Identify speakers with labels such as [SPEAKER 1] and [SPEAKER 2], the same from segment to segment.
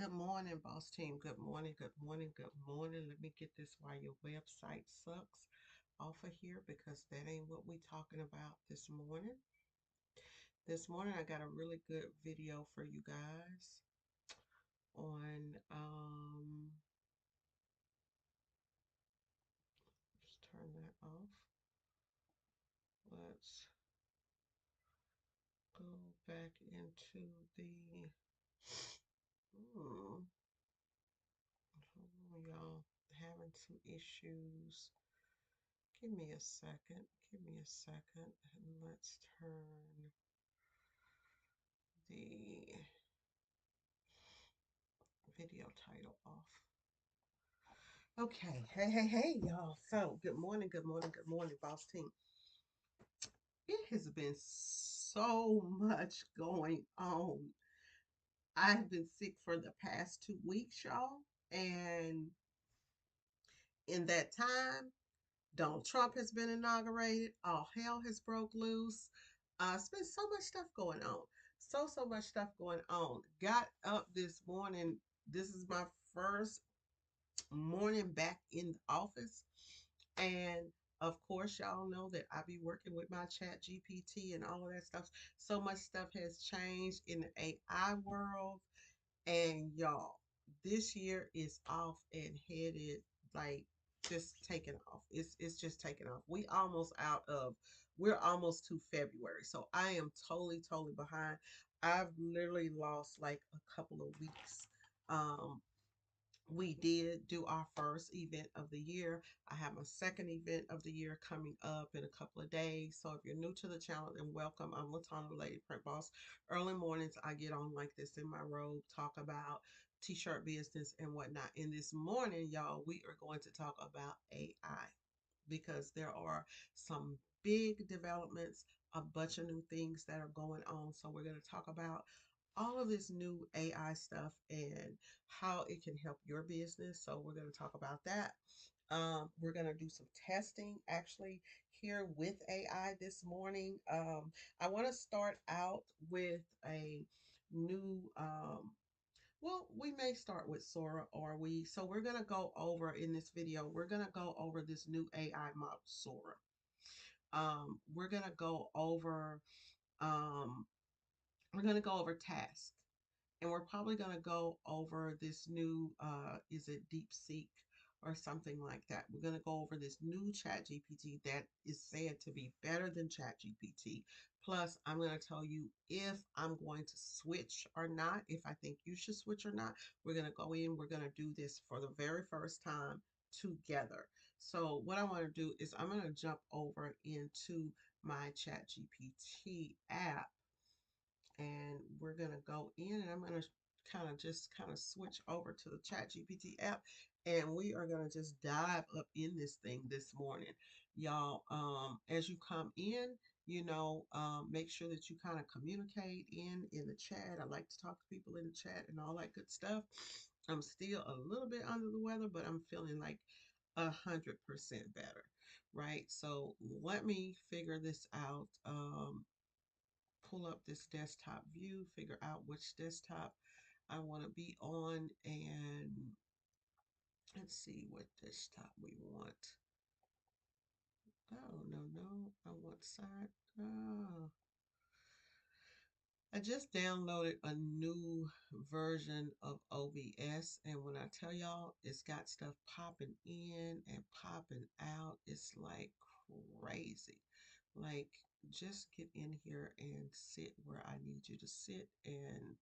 [SPEAKER 1] Good morning, boss team. Good morning, good morning, good morning. Let me get this while your website sucks off of here because that ain't what we talking about this morning. This morning I got a really good video for you guys on let's turn that off. Let's go back into the hmm, y'all having some issues. Give me a second. Give me a second. And let's turn the video title off. Okay. Hey, y'all. So, good morning, good morning, good morning, boss team. It has been so much going on. I've been sick for the past 2 weeks, y'all. And in that time, Donald Trump has been inaugurated. All hell has broke loose. It's been so much stuff going on. So much stuff going on. Got up this morning. This is my first morning back in the office. And of course, y'all know that I be working with my chat GPT and all of that stuff. So much stuff has changed in the AI world. And y'all, this year is off and headed like just taking off. It's just taking off. We're almost to February. So I am totally behind. I've literally lost like a couple of weeks. We did do our first event of the year. I have my second event of the year coming up in a couple of days. So if you're new to the channel, then welcome. I'm Latonna Lady Print Boss. Early mornings, I get on like this in my robe, talk about t-shirt business and whatnot. And this morning, y'all, we are going to talk about AI because there are some big developments, a bunch of new things that are going on. So we're going to talk about all of this new AI stuff and how it can help your business. So we're going to talk about that. We're going to do some testing actually here with AI this morning. I want to start out with a new well, we may start with Sora or so we're going to go over in this video, we're going to go over this new AI model, Sora. We're going to go over, um, we're going to go over task, and we're probably going to go over this new, is it DeepSeek or something like that. We're going to go over this new Chat GPT that is said to be better than Chat GPT. Plus, I'm going to tell you if I'm going to switch or not, if I think you should switch or not. We're going to go in, we're going to do this for the very first time together. So what I want to do is I'm going to jump over into my Chat GPT app, and we're going to go in, and I'm going to kind of switch over to the Chat GPT app, and we are going to just dive up in this thing this morning, y'all. As you come in, make sure that you kind of communicate in the chat. I like to talk to people in the chat and all that good stuff. I'm still a little bit under the weather, but I'm feeling like 100% better, right? So let me figure this out. Pull up this desktop view, figure out which desktop I want to be on, and let's see what desktop we want. Oh, no, I want side. Oh. I just downloaded a new version of OBS, and when I tell y'all, it's got stuff popping in and popping out. It's like crazy. Like, just get in here and sit where I need you to sit and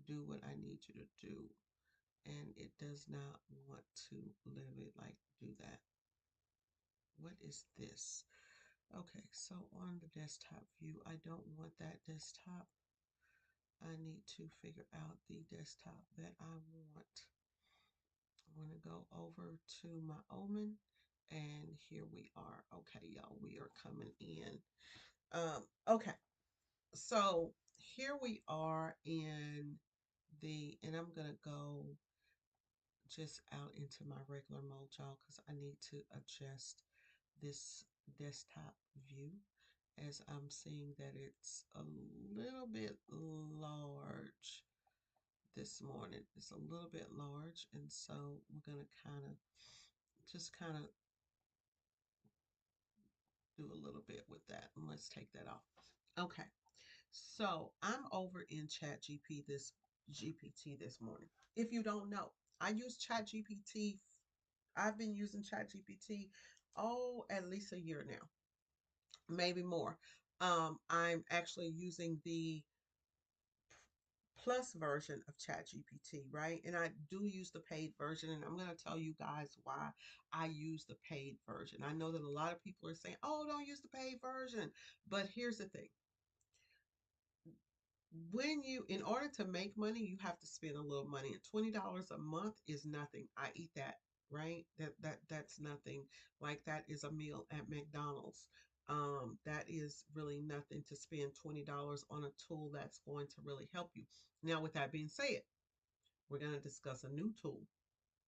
[SPEAKER 1] do what I need you to do. And it does not want to literally like do that. What is this? Okay, so on the desktop view, I don't want that desktop. I need to figure out the desktop that I want. I want to go over to my Omen, and here we are. Okay, y'all, we are coming in. Okay, so here we are in and I'm gonna go just out into my regular mode, y'all, because I need to adjust this desktop view as I'm seeing that it's a little bit large. this morning. It's a little bit large, and so we're gonna kind of do a little bit with that. And let's take that off. Okay. So I'm over in Chat GPT this morning. If you don't know, I use Chat GPT. I've been using Chat GPT, oh, at least a year now, maybe more. I'm actually using the plus version of ChatGPT, right? And I do use the paid version, and I'm going to tell you guys why I use the paid version. I know that a lot of people are saying, oh, don't use the paid version. But here's the thing, in order to make money, you have to spend a little money, and $20 a month is nothing. I eat that, right? That's nothing. Like that is a meal at McDonald's. That is really nothing to spend $20 on a tool that's going to really help you. Now, with that being said, we're going to discuss a new tool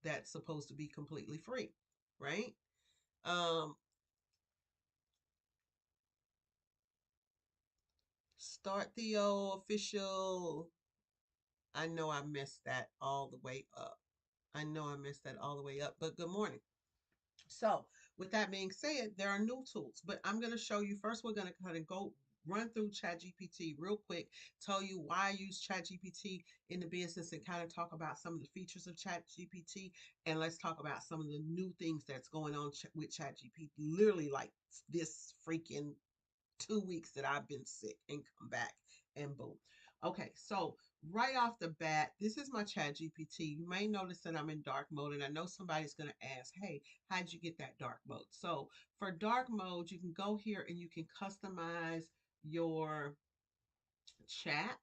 [SPEAKER 1] that's supposed to be completely free, right? Um, Start the official. I know I messed that all the way up. I know I messed that all the way up, but good morning. So, with that being said, there are new tools, but I'm going to show you first. We're going to kind of go run through ChatGPT real quick, tell you why I use ChatGPT in the business, and kind of talk about some of the features of ChatGPT. And let's talk about some of the new things that's going on with ChatGPT. Literally, like this freaking 2 weeks that I've been sick and come back and boom. Okay, so right off the bat, this is my Chat GPT. You may notice that I'm in dark mode, and I know somebody's going to ask, hey, how'd you get that dark mode? So for dark mode, you can go here and you can customize your chat.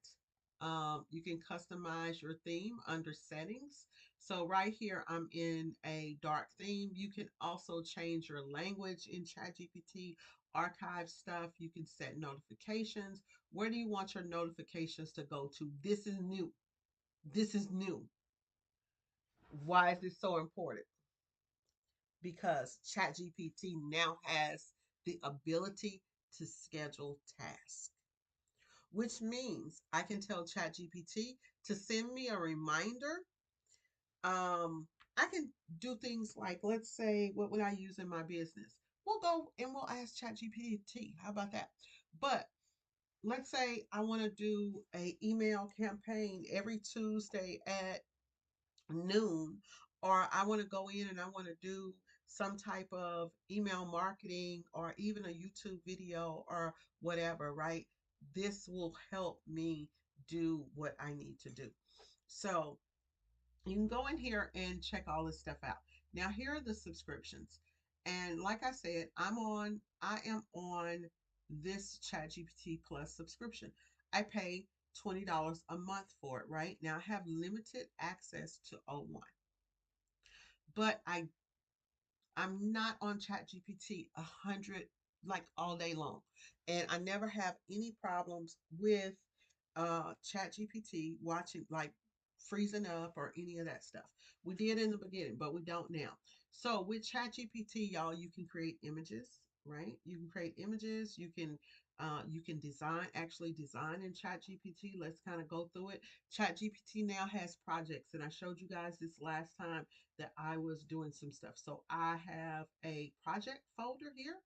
[SPEAKER 1] You can customize your theme under settings. So right here, I'm in a dark theme. You can also change your language in ChatGPT, archive stuff. You can set notifications. Where do you want your notifications to go to? This is new. This is new. Why is this so important? Because ChatGPT now has the ability to schedule tasks, which means I can tell ChatGPT to send me a reminder. I can do things like, let's say, what would I use in my business? We'll go and we'll ask ChatGPT. How about that? But let's say I want to do a email campaign every Tuesday at noon, or I want to go in and I want to do some type of email marketing or even a YouTube video or whatever, right? This will help me do what I need to do. So you can go in here and check all this stuff out. Now, here are the subscriptions. And like I said, I am on this ChatGPT Plus subscription. I pay $20 a month for it, right? Now I have limited access to O1, but I'm not on ChatGPT 100 like all day long, and I never have any problems with ChatGPT watching like freezing up or any of that stuff. We did in the beginning, but we don't now. So with ChatGPT, y'all, you can create images, right? You can create images. You can actually design in ChatGPT. Let's kind of go through it. ChatGPT now has projects, and I showed you guys this last time that I was doing some stuff. So I have a project folder here.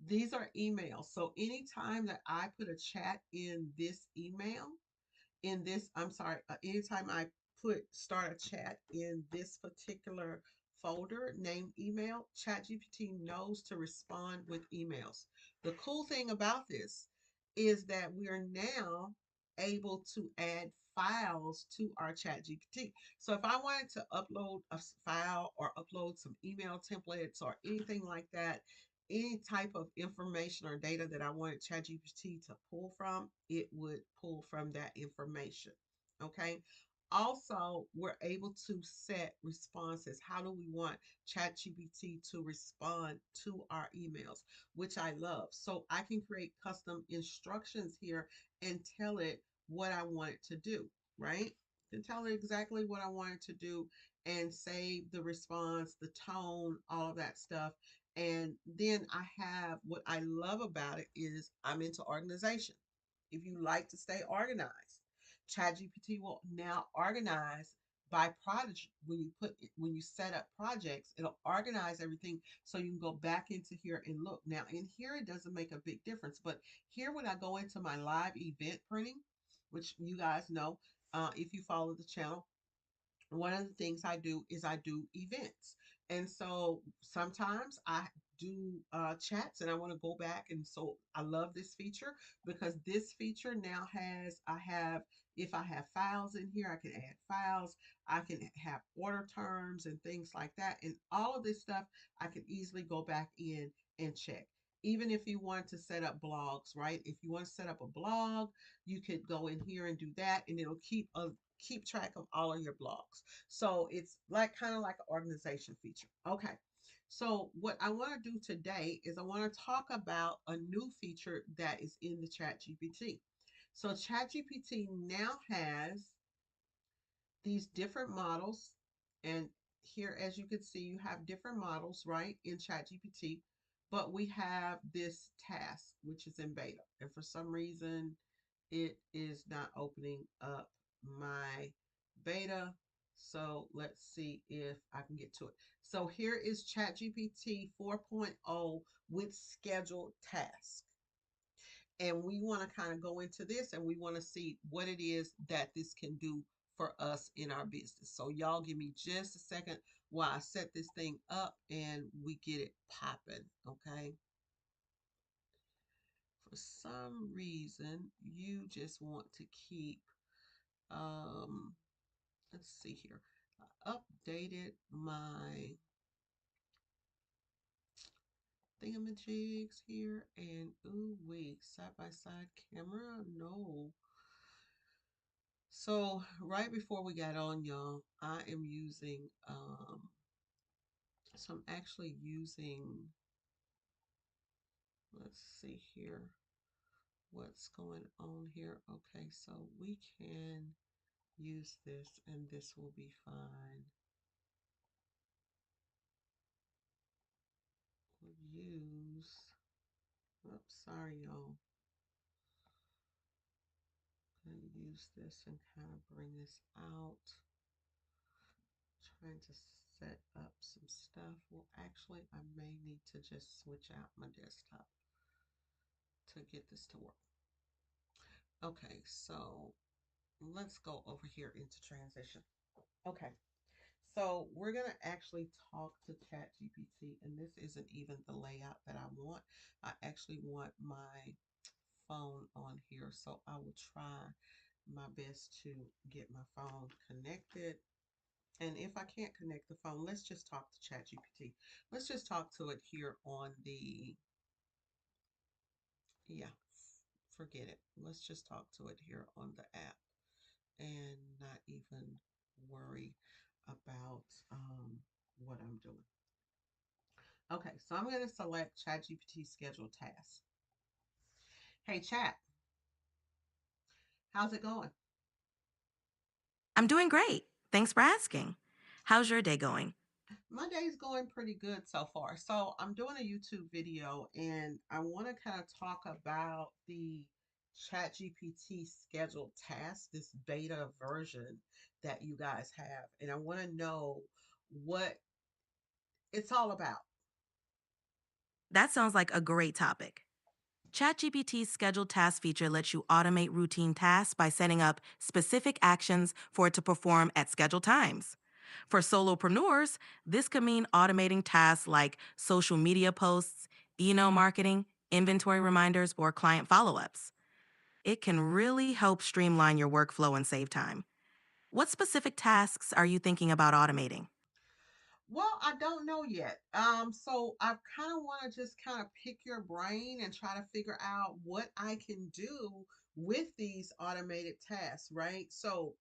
[SPEAKER 1] These are emails. So anytime that I put a chat in this email, I'm sorry, anytime I put start a chat in this particular folder named email, ChatGPT knows to respond with emails. The cool thing about this is that we are now able to add files to our ChatGPT. So if I wanted to upload a file or upload some email templates or anything like that, any type of information or data that I wanted ChatGPT to pull from, it would pull from that information. Okay. Also, we're able to set responses. How do we want ChatGPT to respond to our emails, which I love. So I can create custom instructions here and tell it what I want it to do, right? And tell it exactly what I want it to do and save the response, the tone, all of that stuff. And then I have what I love about it is I'm into organization. If you like to stay organized, ChatGPT will now organize by project. When you set up projects, it'll organize everything so you can go back into here and look. Now in here it doesn't make a big difference, but here when I go into my live event printing, which you guys know, if you follow the channel, one of the things I do is I do events. And so sometimes I do chats and I want to go back. And so I love this feature because this feature now I have, if I have files in here, I can add files. I can have order terms and things like that. And all of this stuff, I can easily go back in and check. Even if you want to set up blogs, right? If you want to set up a blog, you could go in here and do that, and it'll keep track of all of your blogs. So it's like kind of like an organization feature. Okay. So what I want to do today is I want to talk about a new feature that is in the Chat GPT. So Chat GPT now has these different models, and here as you can see you have different models right in Chat GPT, but we have this task which is in beta, and for some reason it is not opening up my beta. So let's see if I can get to it. So here is ChatGPT 4.0 with scheduled tasks. And we want to kind of go into this and we want to see what it is that this can do for us in our business. So y'all give me just a second while I set this thing up and we get it popping, okay? For some reason, you just want to keep um let's see here. I updated my thingamajigs here, and ooh wait, side by side camera, no. So right before we got on, y'all, I am using so I'm actually using, let's see here what's going on here. Okay, so we can use this and this will be fine. We'll use, oops, sorry y'all. I'm going to use this and kind of bring this out. Trying to set up some stuff. Well, actually, I may need to just switch out my desktop to get this to work. Okay, so let's go over here into transition. Okay, so we're going to actually talk to ChatGPT, and this isn't even the layout that I want. I actually want my phone on here, so I will try my best to get my phone connected. And if I can't connect the phone, let's just talk to ChatGPT. Let's just talk to it here on the, yeah, forget it. Let's just talk to it here on the app and not even worry about what I'm doing. Okay, so I'm going to select ChatGPT schedule task. Hey, Chat, how's it going?
[SPEAKER 2] I'm doing great. Thanks for asking. How's your day going?
[SPEAKER 1] My day's going pretty good so far. So I'm doing a YouTube video and I want to kind of talk about the ChatGPT scheduled task, this beta version that you guys have. And I want to know what it's all about.
[SPEAKER 2] That sounds like a great topic. ChatGPT's scheduled task feature lets you automate routine tasks by setting up specific actions for it to perform at scheduled times. For solopreneurs, this could mean automating tasks like social media posts, email marketing, inventory reminders, or client follow ups. It can really help streamline your workflow and save time. What specific tasks are you thinking about automating?
[SPEAKER 1] Well, I don't know yet. So I kind of want to just kind of pick your brain and try to figure out what I can do with these automated tasks, right? So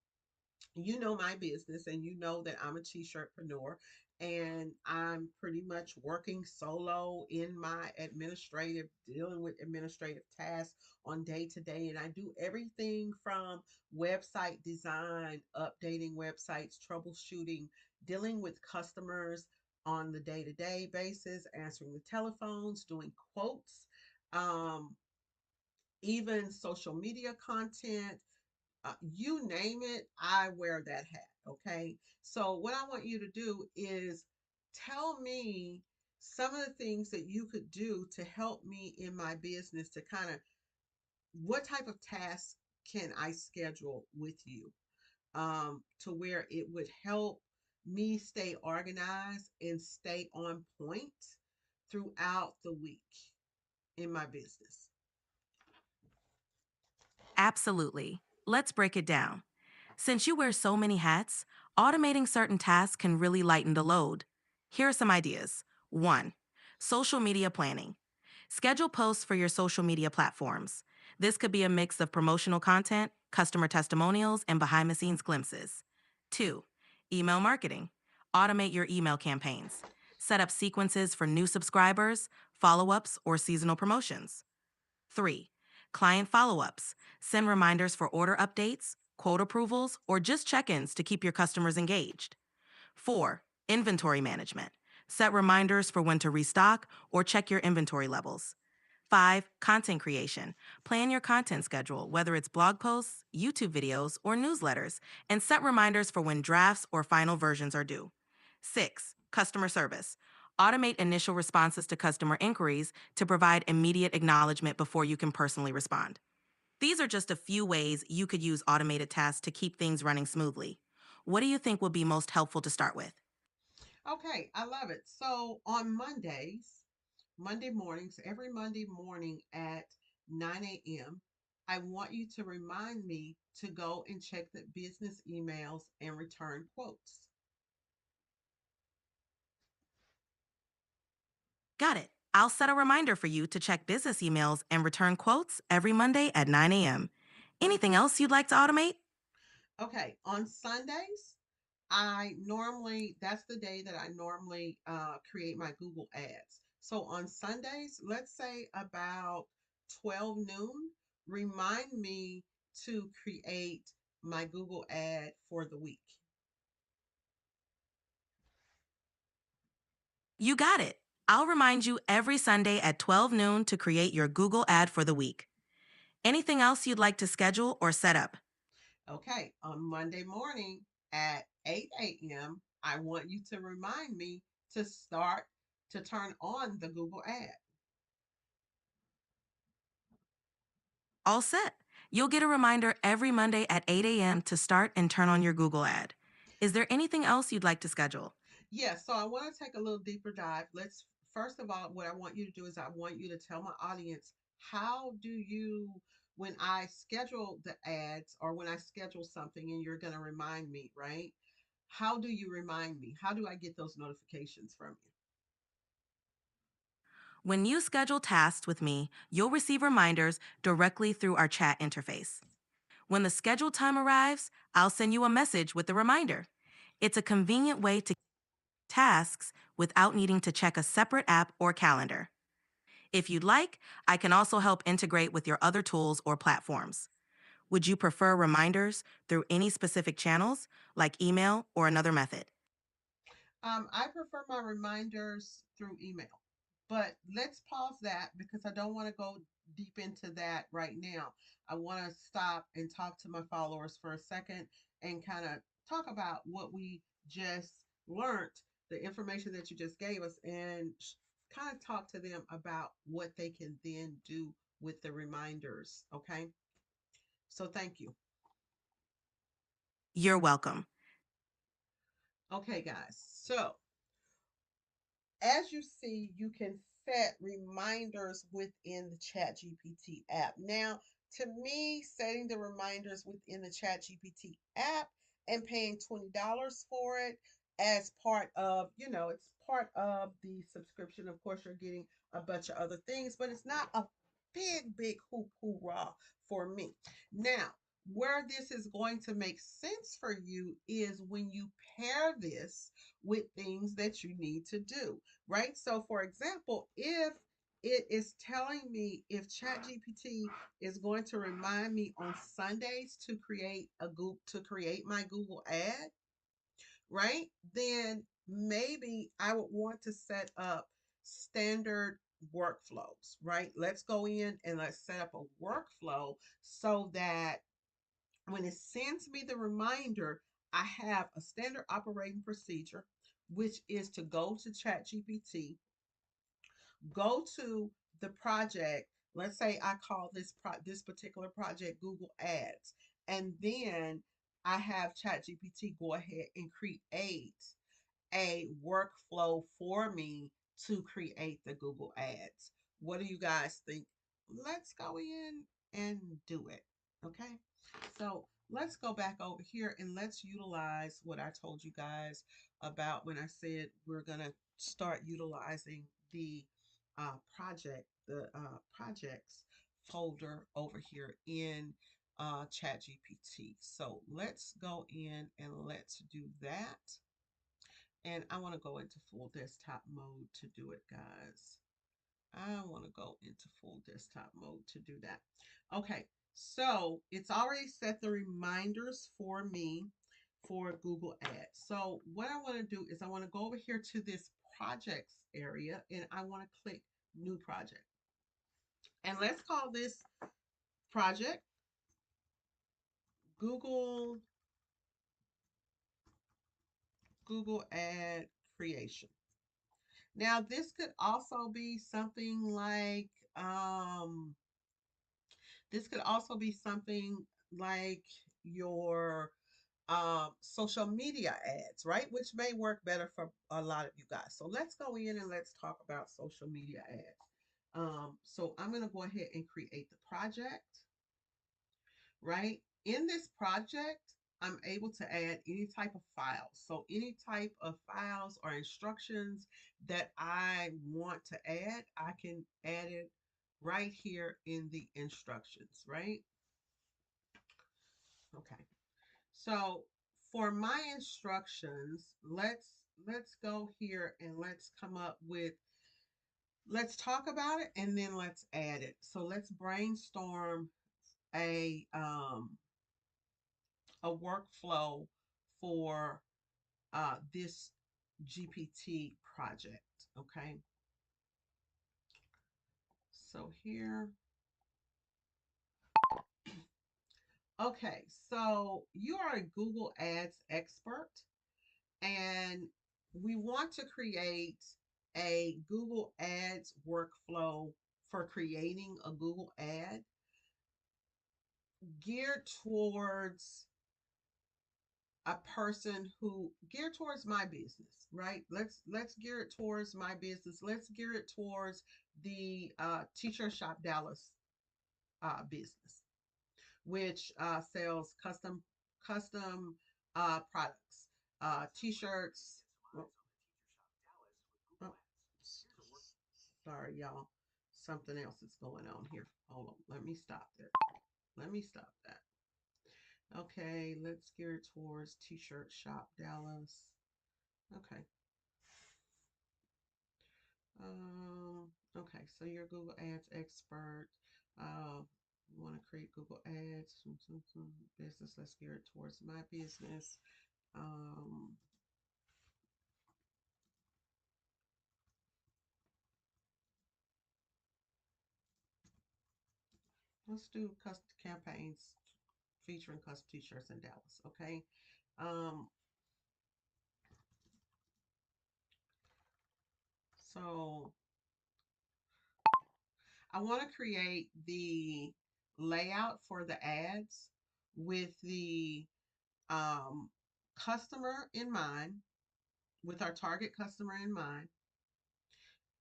[SPEAKER 1] you know my business and you know that I'm a t-shirtpreneur and I'm pretty much working solo in my administrative, dealing with administrative tasks on day to day. And I do everything from website design, updating websites, troubleshooting, dealing with customers on the day to day basis, answering the telephones, doing quotes, um, even social media content, You name it, I wear that hat. Okay. So, what I want you to do is tell me some of the things that you could do to help me in my business to kind of what type of tasks can I schedule with you to where it would help me stay organized and stay on point throughout the week in my business.
[SPEAKER 2] Absolutely. Let's break it down. Since you wear so many hats, automating certain tasks can really lighten the load. Here are some ideas. 1. Social media planning. Schedule posts for your social media platforms. This could be a mix of promotional content, customer testimonials, and behind the scenes glimpses. 2. Email marketing. Automate your email campaigns. Set up sequences for new subscribers, follow ups, or seasonal promotions. 3. Client follow ups. Send reminders for order updates, quote approvals, or just check ins to keep your customers engaged. 4. Inventory management. Set reminders for when to restock or check your inventory levels. 5. Content creation. Plan your content schedule, whether it's blog posts, YouTube videos, or newsletters, and set reminders for when drafts or final versions are due. 6. Customer service. Automate initial responses to customer inquiries to provide immediate acknowledgement before you can personally respond. These are just a few ways you could use automated tasks to keep things running smoothly. What do you think would be most helpful to start with?
[SPEAKER 1] Okay, I love it. So on Mondays, Monday mornings, every Monday morning at 9 a.m., I want you to remind me to go and check the business emails and return quotes.
[SPEAKER 2] Got it. I'll set a reminder for you to check business emails and return quotes every Monday at 9 a.m. Anything
[SPEAKER 1] Hmm.
[SPEAKER 2] else you'd like to automate?
[SPEAKER 1] Okay, on Sundays, I normally, that's the day that I normally create my Google ads. So on Sundays, let's say about 12 noon, remind me to create my Google ad for the week.
[SPEAKER 2] You got it. I'll remind you every Sunday at 12 noon to create your Google ad for the week. Anything else you'd like to schedule or set up?
[SPEAKER 1] Okay, on Monday morning at 8 a.m., I want you to remind me to start to turn on the Google ad.
[SPEAKER 2] All set. You'll get a reminder every Monday at 8 a.m. to start and turn on your Google ad. Is there anything else you'd like to schedule?
[SPEAKER 1] Yeah, so I want to take a little deeper dive. Let's first of all, what I want you to do is I want you to tell my audience how do you, when I schedule the ads or when I schedule something and you're going to remind me, right? How do you remind me? How do I get those notifications from you?
[SPEAKER 2] When you schedule tasks with me, you'll receive reminders directly through our chat interface. When the scheduled time arrives, I'll send you a message with the reminder. It's a convenient way to tasks without needing to check a separate app or calendar. If you'd like, I can also help integrate with your other tools or platforms. Would you prefer reminders through any specific channels, like email or another method?
[SPEAKER 1] I prefer my reminders through email, but let's pause that because I don't want to go deep into that right now. I want to stop and talk to my followers for a second and kind of talk about what we just learned, the information that you just gave us, and kind of talk to them about what they can then do with the reminders. Okay. So thank you.
[SPEAKER 2] You're welcome.
[SPEAKER 1] Okay, guys. So as you see, you can set reminders within the ChatGPT app. Now, to me, setting the reminders within the ChatGPT app and paying $20 for it as part of, it's part of the subscription. Of course, you're getting a bunch of other things, but it's not a big hoop hoorah for me. Now, where this is going to make sense for you is when you pair this with things that you need to do, right? So, for example, if it is telling me if ChatGPT is going to remind me on Sundays to create my Google ad, right? Then maybe I would want to set up standard workflows, right? Let's go in and let's set up a workflow so that When it sends me the reminder, I have a standard operating procedure, which is to go to ChatGPT, go to the project. Let's say I call this particular project Google Ads, and then I have ChatGPT go ahead and create a workflow for me to create the Google Ads. What do you guys think? Let's go in and do it. Okay. So let's go back over here and let's utilize what I told you guys about when I said we're going to start utilizing the projects folder over here in ChatGPT. So let's go in and let's do that. And I want to go into full desktop mode to do it, guys. I want to go into full desktop mode to do that. Okay, so it's already set the reminders for me for Google Ads. So what I want to do is I want to go over here to this projects area and I want to click new project. And let's call this project Google Ad creation. Now this could also be something like your social media ads, right? Which may work better for a lot of you guys. So let's go in and let's talk about social media ads. So I'm going to go ahead and create the project, right? In this project, I'm able to add any type of files. So any type of files or instructions that I want to add, I can add it right here in the instructions, right? Okay. So for my instructions, let's go here and let's come up with let's talk about it and then let's add it. So let's brainstorm a workflow for this GPT project. Okay. So here, okay. So you are a Google Ads expert, and we want to create a Google Ads workflow for creating a Google ad geared towards a person who geared towards my business, right? Let's gear it towards my business. Let's gear it towards the T-shirt shop Dallas business, which sells custom products, T-shirts. Oh, oh, sorry, y'all. Something else is going on here. Hold on. Let me stop that. Let me stop that. Okay, let's gear it towards T-shirt shop Dallas. Okay. Okay, so you're a Google Ads expert. You want to create Google Ads, business. Let's gear it towards my business. Um, let's do custom campaigns featuring custom t-shirts in Dallas. Okay. Um, so I want to create the layout for the ads with the um, customer in mind, with our target customer in mind,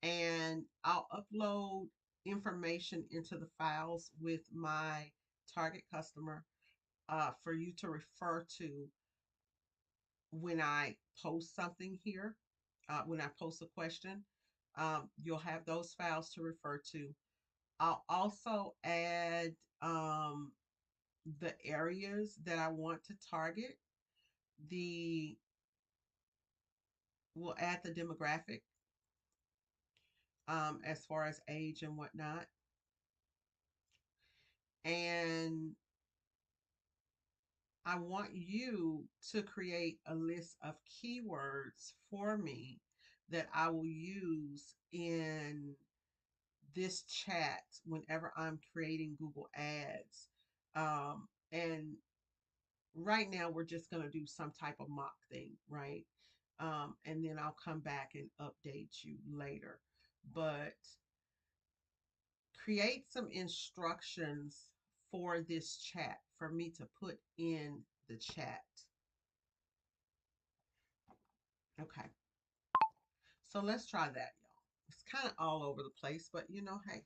[SPEAKER 1] and I'll upload information into the files with my target customer for you to refer to when I post something here. When I post a question, you'll have those files to refer to. I'll also add the areas that I want to target. The We'll add the demographic as far as age and whatnot. And I want you to create a list of keywords for me that I will use in this chat whenever I'm creating Google Ads. And right now we're just going to do some type of mock thing, right? And then I'll come back and update you later. But create some instructions for this chat for me to put in the chat. Okay, so let's try that, y'all. It's kind of all over the place, but hey.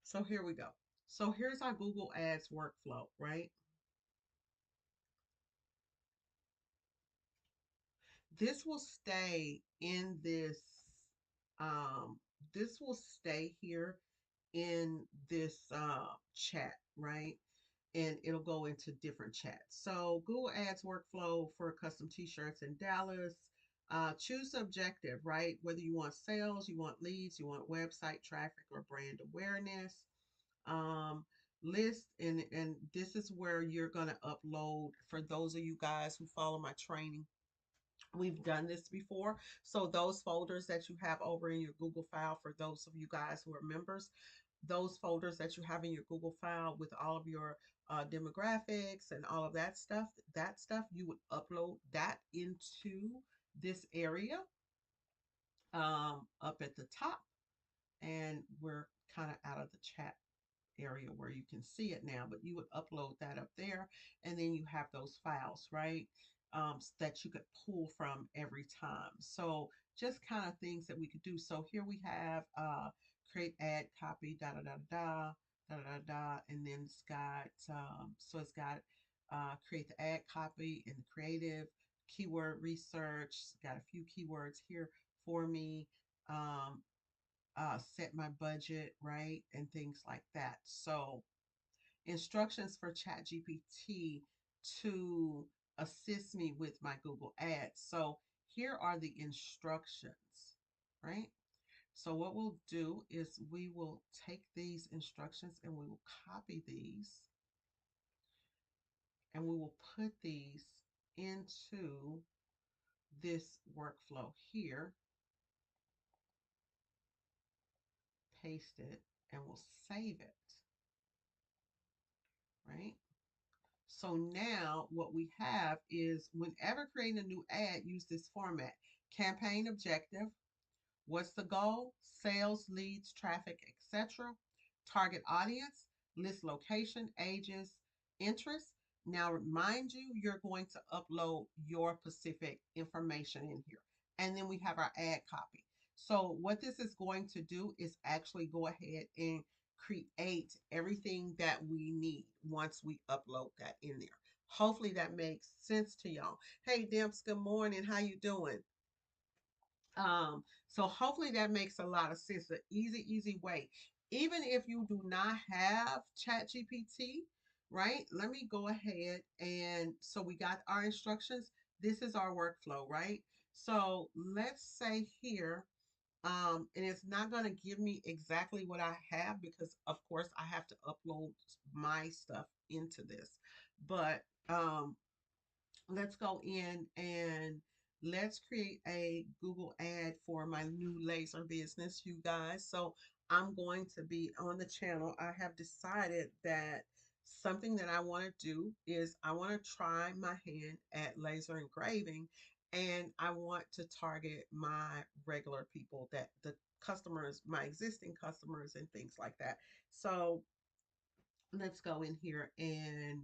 [SPEAKER 1] So here we go. So here's our Google Ads workflow, right? This will stay in um, this will stay here in this chat, right? And it'll go into different chats. So Google Ads workflow for custom t-shirts in Dallas. Choose the objective, right? Whether you want sales, you want leads, you want website traffic or brand awareness. Um, List and this is where you're gonna upload for those of you guys who follow my training. We've done this before. So those folders that you have over in your Google file, for those of you guys who are members, those folders that you have in your Google file with all of your demographics and all of that stuff, you would upload that into this area up at the top. And we're kind of out of the chat area where you can see it now, but you would upload that up there, and then you have those files, right? That you could pull from every time. So just kind of things that we could do. So here we have create ad copy, da da da da da da da, and then it's got so it's got create the ad copy in the creative, keyword research. It's got a few keywords here for me. Um, Set my budget, right? And things like that. So, instructions for ChatGPT to assist me with my Google Ads. So, here are the instructions, right? So, what we'll do is we will take these instructions and we will copy these and we will put these into this workflow here, paste it, and we'll save it, right? So now what we have is whenever creating a new ad, use this format. Campaign objective. What's the goal? Sales, leads, traffic, etc. Target audience, list location, ages, interests. Now, remind you, you're going to upload your specific information in here. And then we have our ad copy. So, what this is going to do is actually go ahead and create everything that we need once we upload that in there. Hopefully that makes sense to y'all. Hey Dimps, good morning. How you doing? So hopefully that makes a lot of sense. An easy, easy way. Even if you do not have ChatGPT, right? Let me go ahead and so we got our instructions. This is our workflow, right? So let's say here, and it's not going to give me exactly what I have because of course I have to upload my stuff into this. But let's go in and let's create a Google ad for my new laser business, you guys. So I'm going to be on the channel. I have decided that something that I want to do is I want to try my hand at laser engraving, and I want to target my regular people, that the customers, my existing customers and things like that. So let's go in here and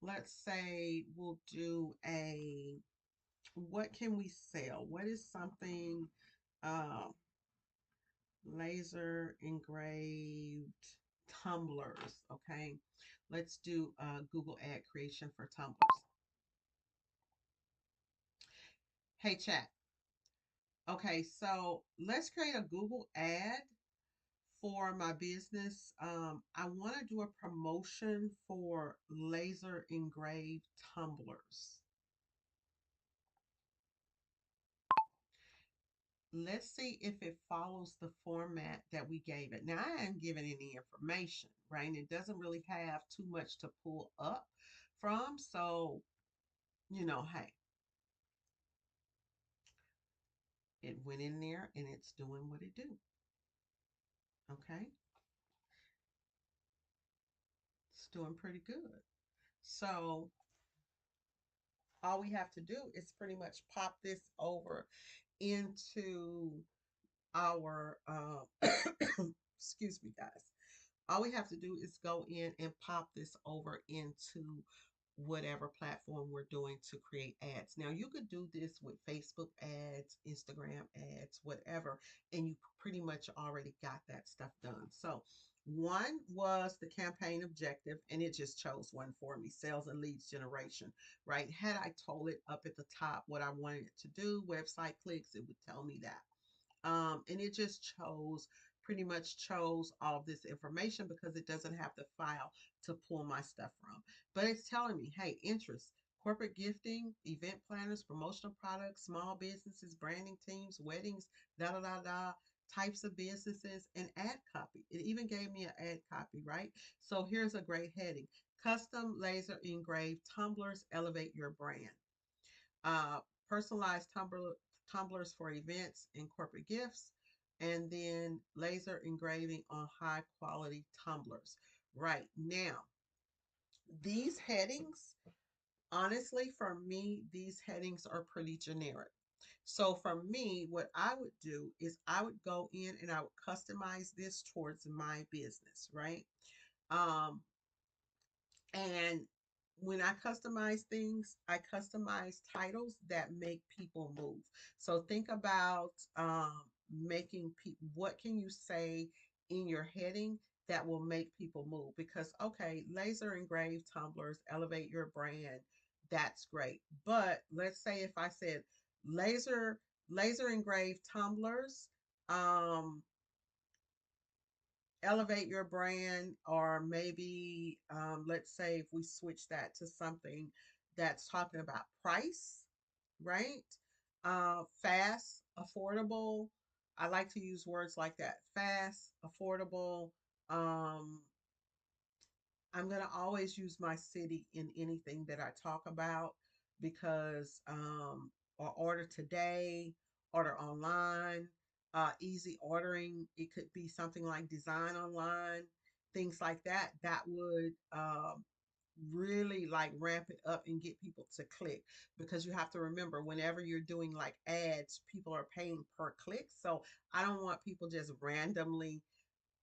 [SPEAKER 1] let's say we'll do a, what can we sell? What is something uh, laser engraved tumblers? Okay, let's do Google ad creation for tumblers. Hey, chat. Okay, so let's create a Google ad for my business. I want to do a promotion for laser engraved tumblers. Let's see if it follows the format that we gave it. Now, I am giving any information, right? And it doesn't really have too much to pull up from. So, hey, it went in there and it's doing what it do. Okay. It's doing pretty good. So all we have to do is pretty much pop this over into our excuse me, guys. All we have to do is go in and pop this over into whatever platform we're doing to create ads. Now, you could do this with Facebook ads, Instagram ads, whatever, and you pretty much already got that stuff done. So, one was the campaign objective, and it just chose one for me, sales and leads generation, right? Had I told it up at the top what I wanted it to do, website clicks, it would tell me that. And it just chose pretty much chose all of this information because it doesn't have the file to pull my stuff from. But it's telling me, hey, interest, corporate gifting, event planners, promotional products, small businesses, branding teams, weddings, da da da da, types of businesses, and ad copy. It even gave me an ad copy, right? So here's a great heading: custom laser engraved tumblers elevate your brand. uh, Personalized tumblers for events and corporate gifts, and then laser engraving on high quality tumblers. Right now, these headings, honestly, for me, these headings are pretty generic. So for me, what I would do is I would go in and I would customize this towards my business, right? Um, And when I customize things, I customize titles that make people move. So think about making people, what can you say in your heading that will make people move? Because, okay, laser engraved tumblers, elevate your brand. That's great. But let's say if I said laser, laser engraved tumblers, um, elevate your brand, or maybe let's say if we switch that to something that's talking about price, right? Fast, affordable. I like to use words like that: fast, affordable. um, I'm going to always use my city in anything that I talk about because, or order today, order online, easy ordering. It could be something like design online, things like that. That would really like ramp it up and get people to click, because you have to remember, whenever you're doing like ads, people are paying per click. So I don't want people just randomly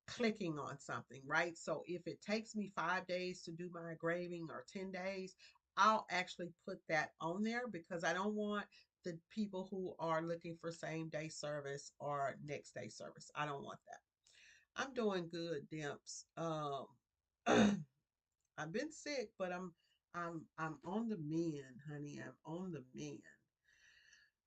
[SPEAKER 1] clicking on something, right? So if it takes me 5 days to do my engraving or 10 days, I'll actually put that on there because I don't want the people who are looking for same day service or next day service. I don't want that. I'm doing good, Dimps. I've been sick, but I'm on the mend, honey. I'm on the mend.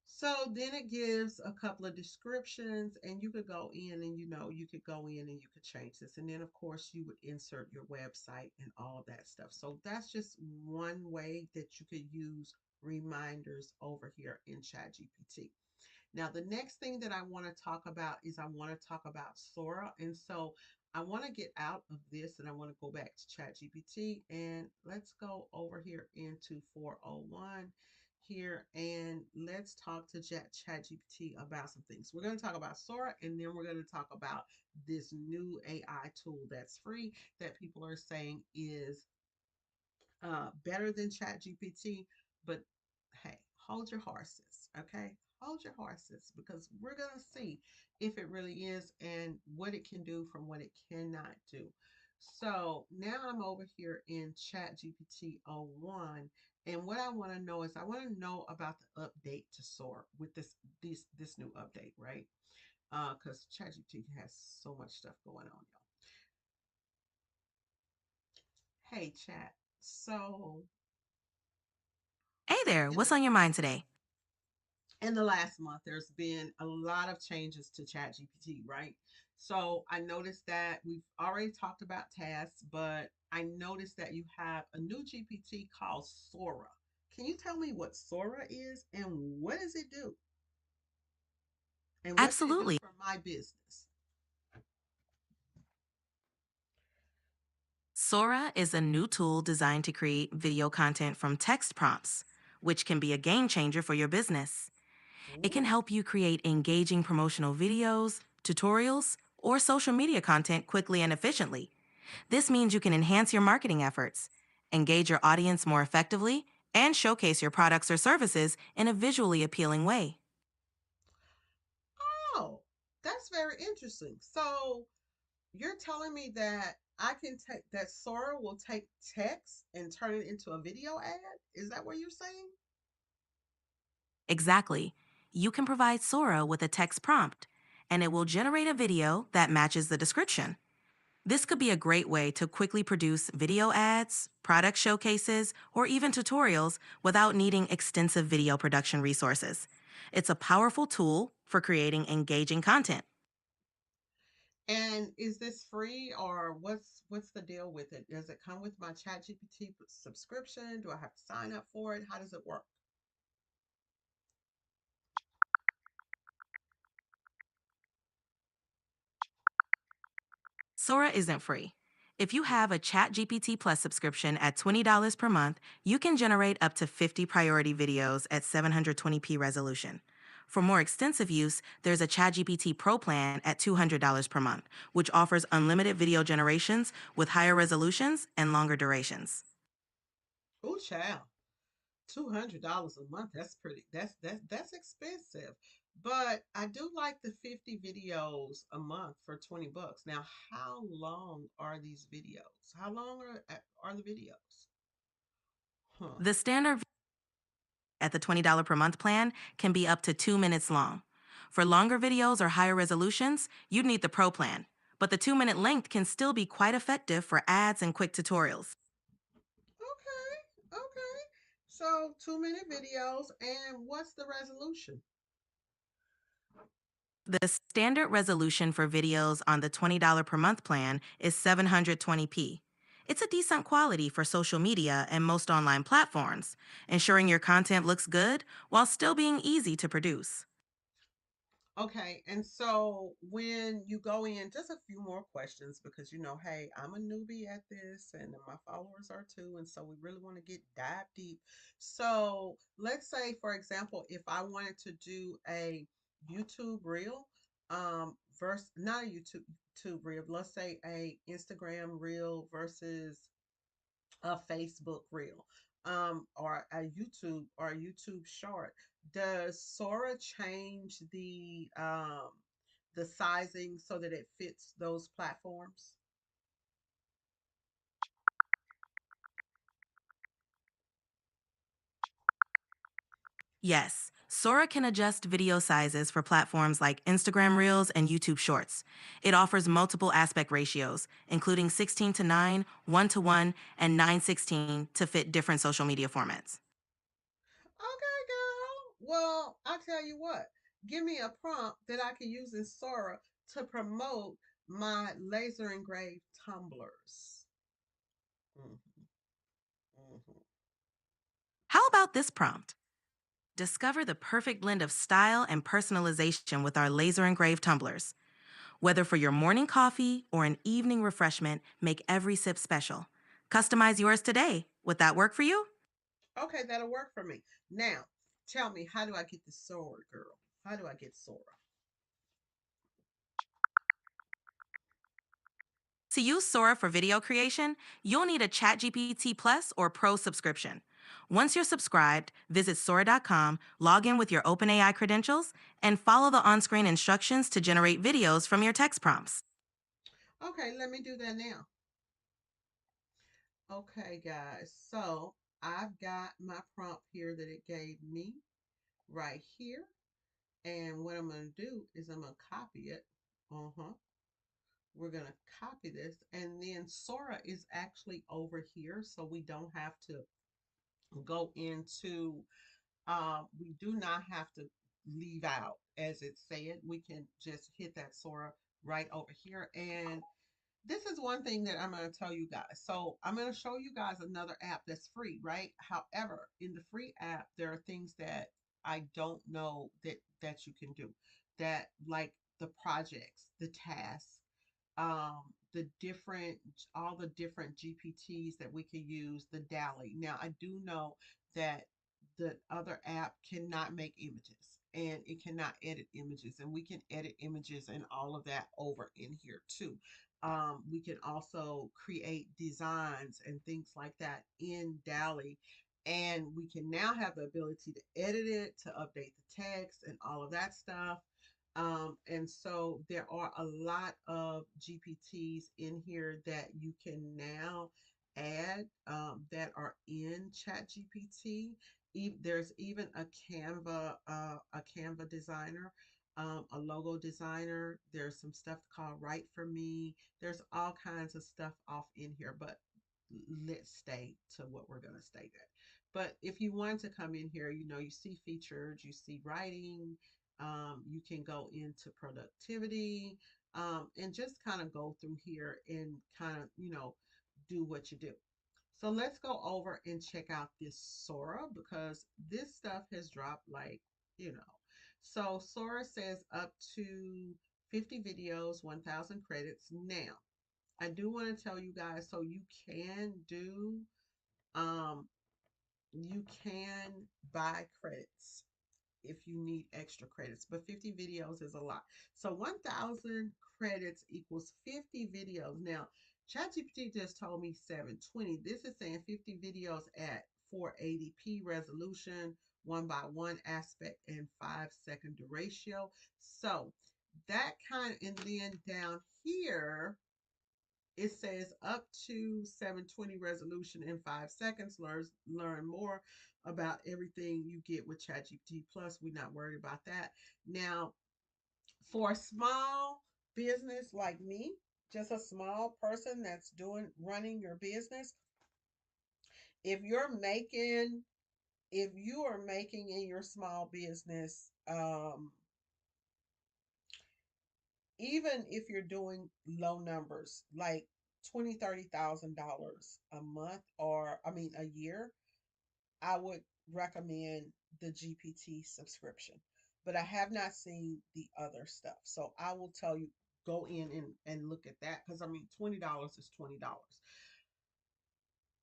[SPEAKER 1] So then it gives a couple of descriptions, and you could go in and you could go in and you could change this. And then, of course, you would insert your website and all of that stuff. So that's just one way that you could use reminders over here in ChatGPT. Now, the next thing that I want to talk about is I want to talk about Sora. And so I want to get out of this and I want to go back to ChatGPT, and let's go over here into 401 here, and let's talk to ChatGPT about some things. We're going to talk about Sora, and then we're going to talk about this new AI tool that's free that people are saying is better than ChatGPT. But hey, hold your horses, okay? Hold your horses, because we're going to see if it really is and what it can do from what it cannot do. So now I'm over here in ChatGPT o1, and what I want to know is I want to know about the update to Sora with this new update, right? Because ChatGPT has so much stuff going on, y'all. Hey, Chat. So
[SPEAKER 2] Hey there,
[SPEAKER 1] in
[SPEAKER 2] what's
[SPEAKER 1] the
[SPEAKER 2] on your mind today?
[SPEAKER 1] in the last month, there's been a lot of changes to ChatGPT, right? So I noticed that we've already talked about tasks, but I noticed that you have a new GPT called Sora. Can you tell me what Sora is and what does it do? And what can it do
[SPEAKER 2] Absolutely.
[SPEAKER 1] for my business?
[SPEAKER 2] Sora is a new tool designed to create video content from text prompts, which can be a game changer for your business. It can
[SPEAKER 1] Ooh.
[SPEAKER 2] help you create engaging promotional videos, tutorials, or social media content quickly and efficiently. This means you can enhance your marketing efforts, engage your audience more effectively, and showcase your products or services in a visually appealing way.
[SPEAKER 1] Oh, that's very interesting. So you're telling me that I can take that Sora will take text and turn it into a video ad? Is that what you're saying?
[SPEAKER 2] Exactly. You can provide Sora with a text prompt, and it will generate a video that matches the description. This could be a great way to quickly produce video ads, product showcases, or even tutorials without needing extensive video production resources. It's a powerful tool for creating engaging content.
[SPEAKER 1] And is this free or what's the deal with it? Does it come with my ChatGPT subscription? Do I have to sign up for it? How does it work?
[SPEAKER 2] Sora isn't free. If you
[SPEAKER 1] Mm.
[SPEAKER 2] have a ChatGPT Plus subscription at $20 per month, you can generate up to 50 priority videos at 720p resolution. For more extensive use, there's a ChatGPT Pro plan at $200 per month, which offers unlimited video generations with higher resolutions and longer durations.
[SPEAKER 1] Oh, child. $200 a month. That's pretty. That's expensive. But I do like the 50 videos a month for 20 bucks. Now, how long are these videos? How long are the videos? Huh.
[SPEAKER 2] The standard at the $20 per month plan can be up to 2 minutes long. For longer videos or higher resolutions, you'd need the Pro plan, but the 2 minute length can still be quite effective for ads and quick tutorials.
[SPEAKER 1] Okay. Okay. So 2 minute videos, and what's the resolution?
[SPEAKER 2] The standard resolution for videos on the $20 per month plan is 720p. It's a decent quality for social media and most online platforms, ensuring your content looks good while still being easy to produce.
[SPEAKER 1] Okay, and so when you go in, just a few more questions because hey, I'm a newbie at this and my followers are too, and so we really want to get dive deep. So let's say, for example, if I wanted to do a YouTube reel, versus not a YouTube reel, let's say a Instagram reel versus a Facebook reel, or a YouTube short. Does Sora change the sizing so that it fits those platforms?
[SPEAKER 2] Yes, Sora can adjust video sizes for platforms like Instagram Reels and YouTube Shorts. It offers multiple aspect ratios, including 16 to 9, 1 to 1, and 9:16 to fit different social media formats.
[SPEAKER 1] Okay, girl. Well, I tell you what. Give me a prompt that I can use in Sora to promote my laser engraved tumblers. Mhm, mhm.
[SPEAKER 2] How about this prompt? Discover the perfect blend of style and personalization with our laser engraved tumblers. Whether for your morning coffee or an evening refreshment, make every sip special. Customize yours today. Would that work for you?
[SPEAKER 1] Okay, that'll work for me. Now, tell me, how do I get the Sora, girl? How do I get Sora?
[SPEAKER 2] To use Sora for video creation, you'll need a ChatGPT Plus or Pro subscription. Once you're subscribed, visit Sora.com, log in with your OpenAI credentials, and follow the on screen instructions to generate videos from your text prompts.
[SPEAKER 1] Okay, let me do that now. Okay, guys. So I've got my prompt here that it gave me right here. And what I'm going to do is I'm going to copy it. Uh-huh. We're going to copy this. And then Sora is actually over here. So we don't have to go into, we do not have to leave out as it said. We can just hit that Sora right over here. And this is one thing that I'm going to tell you guys. So I'm going to show you guys another app that's free, right? However, in the free app, there are things that I don't know that you can do. That like the projects, the tasks, the different all the different GPTs that we can use, the DALI. Now I do know that the other app cannot make images and it cannot edit images, and we can edit images and all of that over in here too. We can also create designs and things like that in DALI, And we can now have the ability to edit it, to update the text, and all of that stuff. And so there are a lot of GPTs in here that you can now add that are in ChatGPT. There's even a Canva designer, a logo designer. There's some stuff called Write for Me. There's all kinds of stuff off in here, but let's stay to what we're going to stay at. But if you want to come in here, you see featured, you see writing, you can go into productivity, and just kind of go through here and kind of, do what you do. So let's go over and check out this Sora because this stuff has dropped you know. So Sora says up to 50 videos, 1,000 credits. Now, I do want to tell you guys, so um, you can buy credits if you need extra credits, but 50 videos is a lot. So 1,000 credits equals 50 videos. Now, ChatGPT just told me 720. This is saying 50 videos at 480p resolution, 1:1 aspect, and 5-second ratio. So that and then down here, it says up to 720 resolution in 5 seconds. Learn more about everything you get with ChatGPT Plus. We're not worried about that. Now, for a small business like me, just a small person that's running your business, if you're making if you are making in your small business, even if you're doing low numbers like 20, $30,000 a month, or I mean a year, I would recommend the GPT subscription. But I have not seen the other stuff. So I will tell you, go in and look at that, because I mean $20 is $20.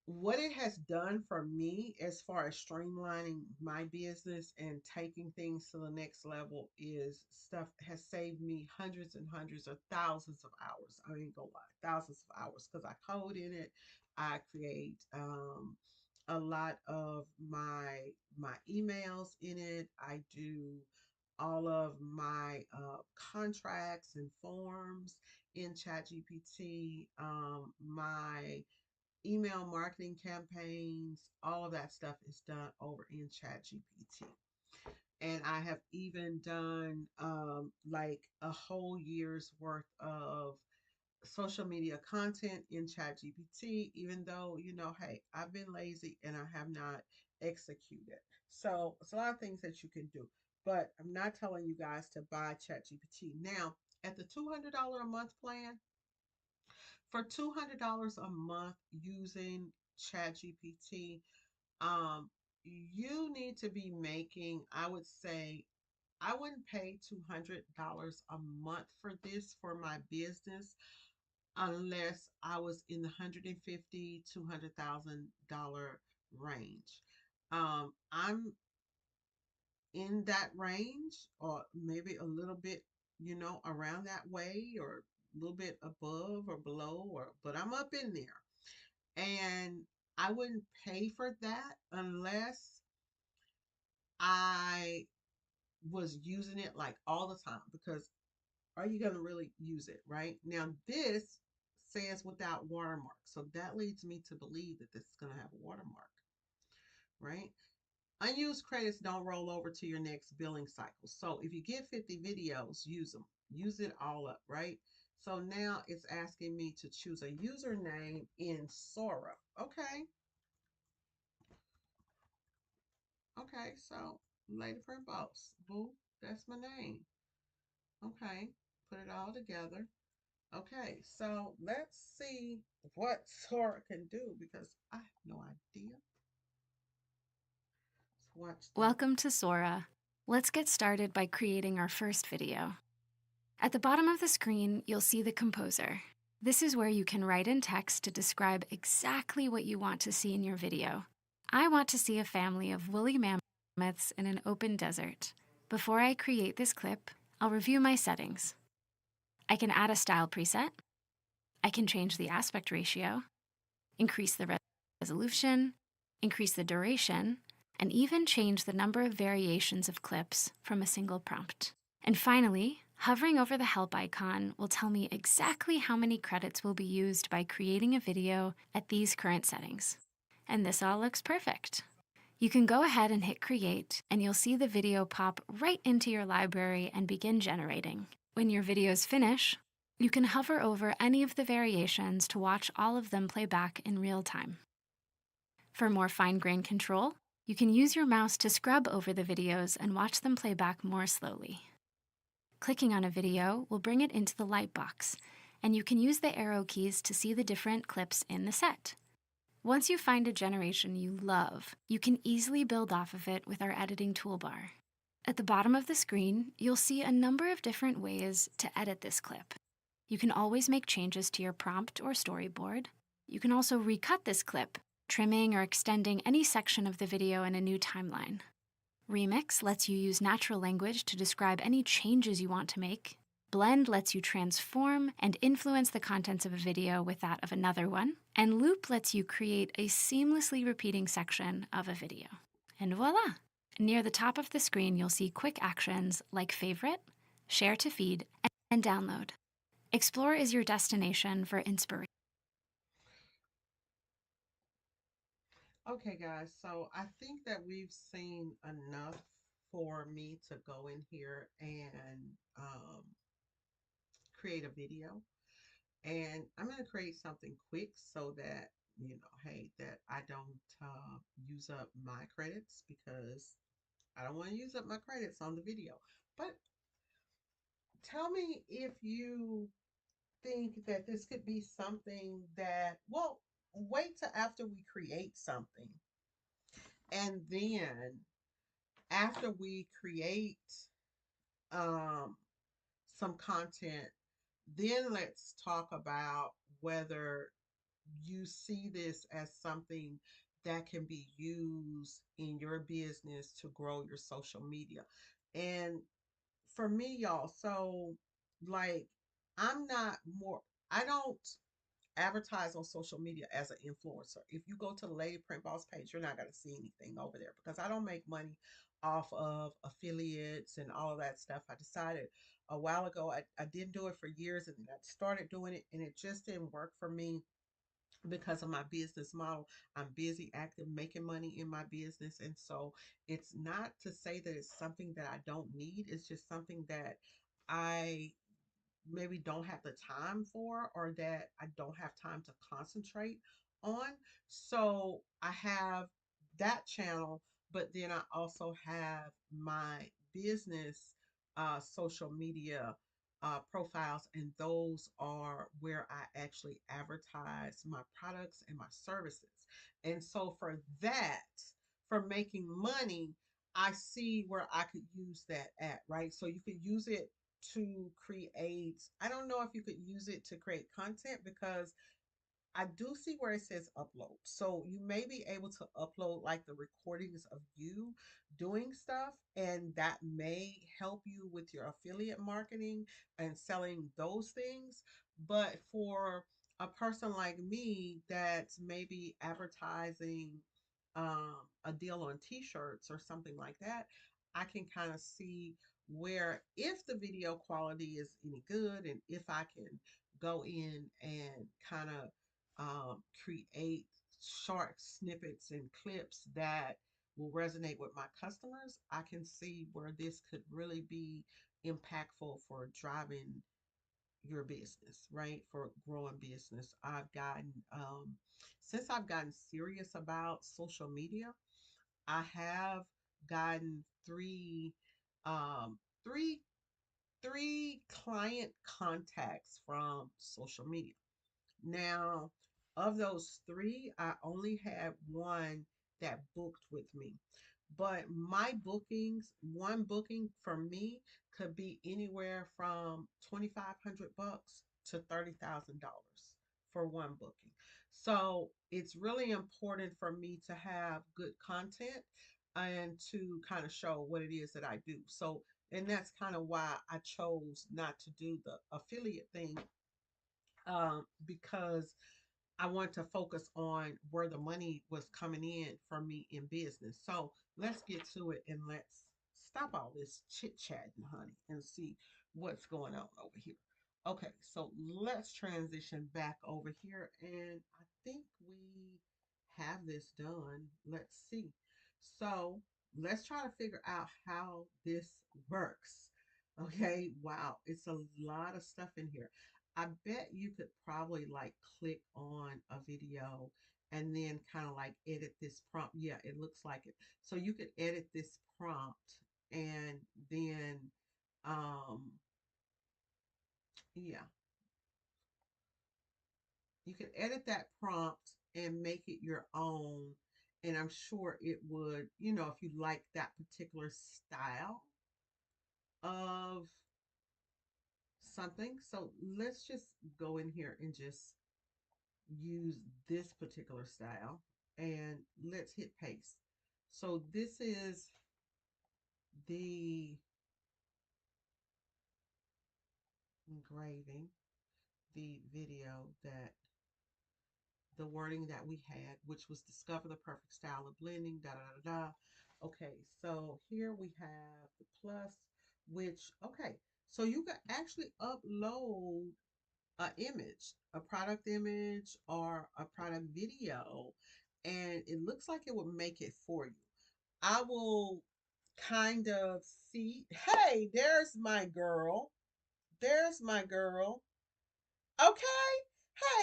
[SPEAKER 1] What it has done for me as far as streamlining my business and taking things to the next level is stuff has saved me hundreds and hundreds or thousands of hours. I ain't gonna lie, thousands of hours, because I code in it. I create a lot of my emails in it. I do all of my contracts and forms in ChatGPT. My email marketing campaigns, all of that stuff is done over in ChatGPT. And I have even done like a whole year's worth of social media content in ChatGPT, even though, hey, I've been lazy and I have not executed. So it's a lot of things that you can do. But I'm not telling you guys to buy ChatGPT. Now, at the $200 a month plan, for $200 a month using ChatGPT, you need to be making, I would say, I wouldn't pay $200 a month for this for my business unless I was in the 150 $200,000 range. I'm in that range, or maybe a little bit, around that way, or a little bit above or below, or but I'm up in there. And I wouldn't pay for that unless I was using it like all the time, because are you going to really use it, right? Now, this says without watermark. So that leads me to believe that this is going to have a watermark, right? Unused credits don't roll over to your next billing cycle. So if you get 50 videos, use them. Use it all up, right? So now it's asking me to choose a username in Sora. Okay. Okay, so Lady Print Boss. Boo, that's my name. Okay, put it all together. Okay, so let's see what Sora can do, because I have no idea. Let's watch the.
[SPEAKER 3] Welcome to Sora. Let's get started by creating our first video. At the bottom of the screen, you'll see the composer. This is where you can write in text to describe exactly what you want to see in your video. I want to see a family of woolly mammoths in an open desert. Before I create this clip, I'll review my settings. I can add a style preset. I can change the aspect ratio, increase the resolution, increase the duration, and even change the number of variations of clips from a single prompt. And finally, hovering over the help icon will tell me exactly how many credits will be used by creating a video at these current settings. And this all looks perfect. You can go ahead and hit create, and you'll see the video pop right into your library and begin generating. When your videos finish, you can hover over any of the variations to watch all of them play back in real time. For more fine-grained control, you can use your mouse to scrub over the videos and watch them play back more slowly. Clicking on a video will bring it into the lightbox, and you can use the arrow keys to see the different clips in the set. Once you find a generation you love, you can easily build off of it with our editing toolbar. At the bottom of the screen, you'll see a number of different ways to edit this clip. You can always make changes to your prompt or storyboard. You can also recut this clip, trimming or extending any section of the video in a new timeline. Remix lets you use natural language to describe any changes you want to make. Blend lets you transform and influence the contents of a video with that of another one. And Loop lets you create a seamlessly repeating section of a video. And voila! Near the top of the screen, you'll see quick actions like favorite, share to feed, and download. Explore is your destination for inspiration.
[SPEAKER 1] Okay, guys, so I think that we've seen enough for me to go in here and create a video. And I'm going to create something quick so that, hey, that I don't use up my credits, because I don't want to use up my credits on the video. But tell me if you think that this could be something that, well, wait till after we create something. And then after we create um, some content, then let's talk about whether you see this as something that can be used in your business to grow your social media. And for me, y'all, so like I'm not more, I don't advertise on social media as an influencer. If you go to the Lady Print Boss page, you're not going to see anything over there because I don't make money off of affiliates and all of that stuff. I decided a while ago, I didn't do it for years, and I started doing it and it just didn't work for me because of my business model. I'm busy, active, making money in my business. And so it's not to say that it's something that I don't need. It's just something that I maybe don't have the time for, or that I don't have time to concentrate on. So I have that channel, but then I also have my business social media profiles, and those are where I actually advertise my products and my services. And so for that, for making money, I see where I could use that at, right? So you could use it to create, I don't know if you could use it to create content, because I do see where it says upload. So you may be able to upload like the recordings of you doing stuff, and that may help you with your affiliate marketing and selling those things. But for a person like me that's maybe advertising a deal on t-shirts or something like that, I can kind of see where, if the video quality is any good, and if I can go in and kind of create short snippets and clips that will resonate with my customers, I can see where this could really be impactful for driving your business, right? For growing business. Since I've gotten serious about social media, I have gotten um, three, three client contacts from social media. Now, of those three, I only had one that booked with me. But my bookings, one booking for me could be anywhere from 2,500 bucks to $30,000 for one booking. So it's really important for me to have good content and to kind of show what it is that I do. So, and that's kind of why I chose not to do the affiliate thing, because I want to focus on where the money was coming in for me in business. So let's get to it and let's stop all this chit chatting, honey, and see what's going on over here. Okay, so let's transition back over here, and I think we have this done. Let's see. So let's try to figure out how this works. Okay, wow, it's a lot of stuff in here. I bet you could probably like click on a video and then kind of like edit this prompt. Yeah, it looks like it. So you could edit this prompt and then um yeah, you can edit that prompt and make it your own. And I'm sure it would, if you like that particular style of something. So let's just go in here and just use this particular style and let's hit paste. So this is the engraving, the video that the wording that we had, which was discover the perfect style of blending, da da da da. Okay, so here we have the plus, which, okay, so you can actually upload a image, a product image or a product video, and it looks like it would make it for you. I will kind of see, hey, there's my girl. There's my girl. Okay.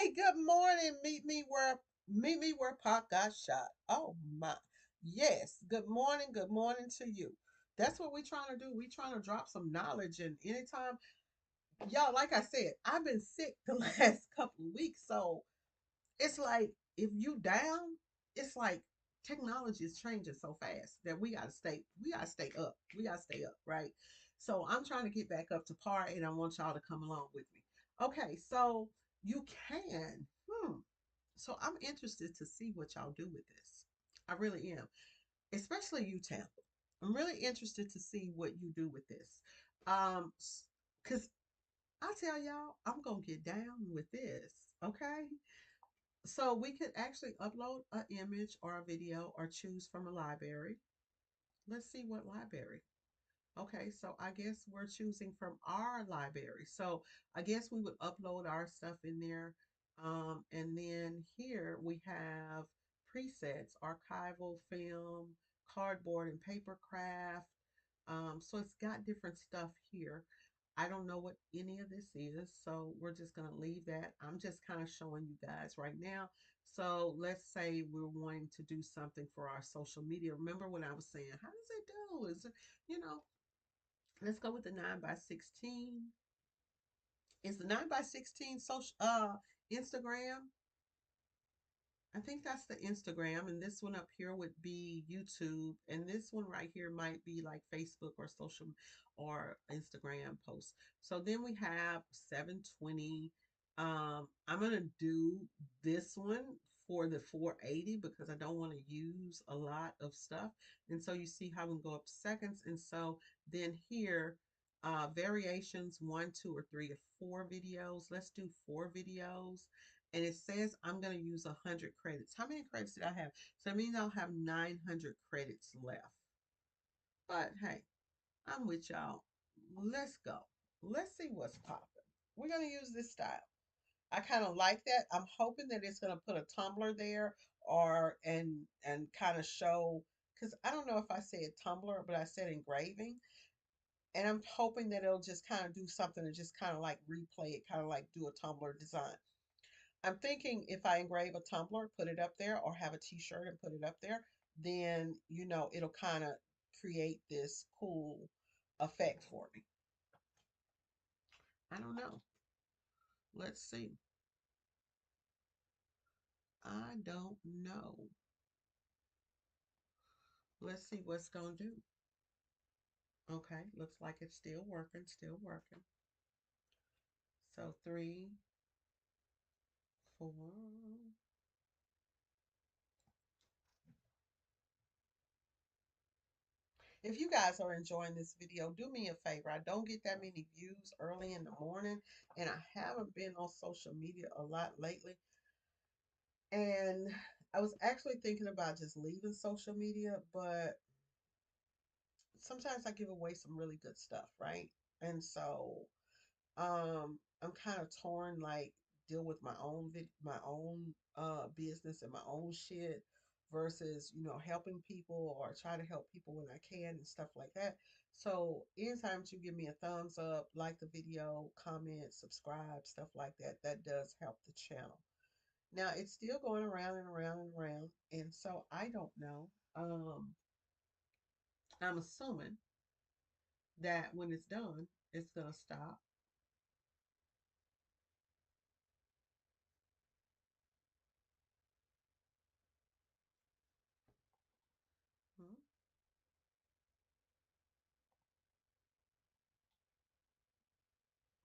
[SPEAKER 1] Hey, good morning. Meet me where Pac got shot. Oh my. Yes. Good morning. Good morning to you. That's what we're trying to do. We're trying to drop some knowledge, and anytime y'all, like I said, I've been sick the last couple of weeks. So it's like if you down, it's like technology is changing so fast that we gotta stay up. We gotta stay up, right? So I'm trying to get back up to par and I want y'all to come along with me. Okay, so you can. So I'm interested to see what y'all do with this. I really am. Especially you, Tampa. I'm really interested to see what you do with this. Because I tell y'all, I'm gonna get down with this. Okay. So we could actually upload an image or a video or choose from a library. Let's see what library. Okay, so I guess we're choosing from our library. So I guess we would upload our stuff in there. And then here we have presets, archival film, cardboard and paper craft. So it's got different stuff here. I don't know what any of this is, so we're just going to leave that. I'm just kind of showing you guys right now. So let's say we're wanting to do something for our social media. Remember when I was saying, how does it do? Is it, you know, let's go with the 9 by 16. Is the 9 by 16 social Instagram? I think that's the Instagram, and this one up here would be YouTube, and this one right here might be like Facebook or social or Instagram posts. So then we have 720. I'm gonna do this one for the 480 because I don't want to use a lot of stuff. And so you see how we can go up seconds. And so then here, variations 1, 2, or 3, or 4 videos. Let's do 4 videos, and it says I'm going to use 100 credits. How many credits did I have? So that means I'll have 900 credits left. But hey, I'm with y'all. Let's go. Let's see what's popping. We're going to use this style. I kind of like that. I'm hoping that it's going to put a tumbler there or and kind of show, because I don't know if I said tumbler, but I said engraving. And I'm hoping that it'll just kind of do something to just kind of like replay it, kind of like do a tumbler design. I'm thinking if I engrave a tumbler, put it up there, or have a t-shirt and put it up there, then it'll kind of create this cool effect for me. I don't know. Let's see. I don't know. Let's see what's going to do. Okay, looks like it's still working, still working. So 3, 4. If you guys are enjoying this video, do me a favor. I don't get that many views early in the morning, and I haven't been on social media a lot lately. And I was actually thinking about just leaving social media, but sometimes I give away some really good stuff, right? And so I'm kind of torn, like deal with my own my own business and my own shit versus helping people or try to help people when I can and stuff like that. So anytime you give me a thumbs up, like the video, comment, subscribe, stuff like that, that does help the channel. Now it's still going around and around and around, and so I don't know. I'm assuming that when it's done, it's gonna stop. Hmm.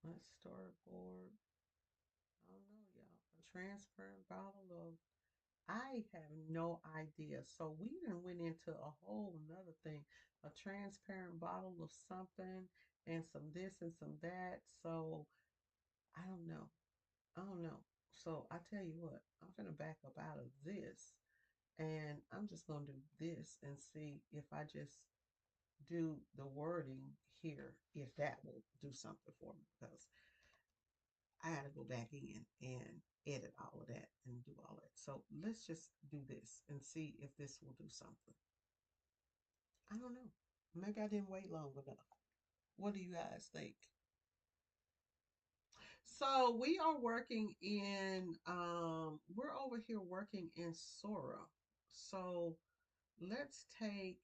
[SPEAKER 1] Let's storyboard. I don't know, y'all. A transparent bottle of. I have no idea. So we done went into a whole another thing. A transparent bottle of something and some this and some that. So I don't know. I don't know. So I tell you what, I'm gonna back up out of this and I'm just gonna do this and see if I just do the wording here, if that will do something for me. Because I got to go back in and edit all of that and do all that. So let's just do this and see if this will do something. I don't know. Maybe I didn't wait long enough. What do you guys think? So we are working in, we're over here working in Sora. So let's take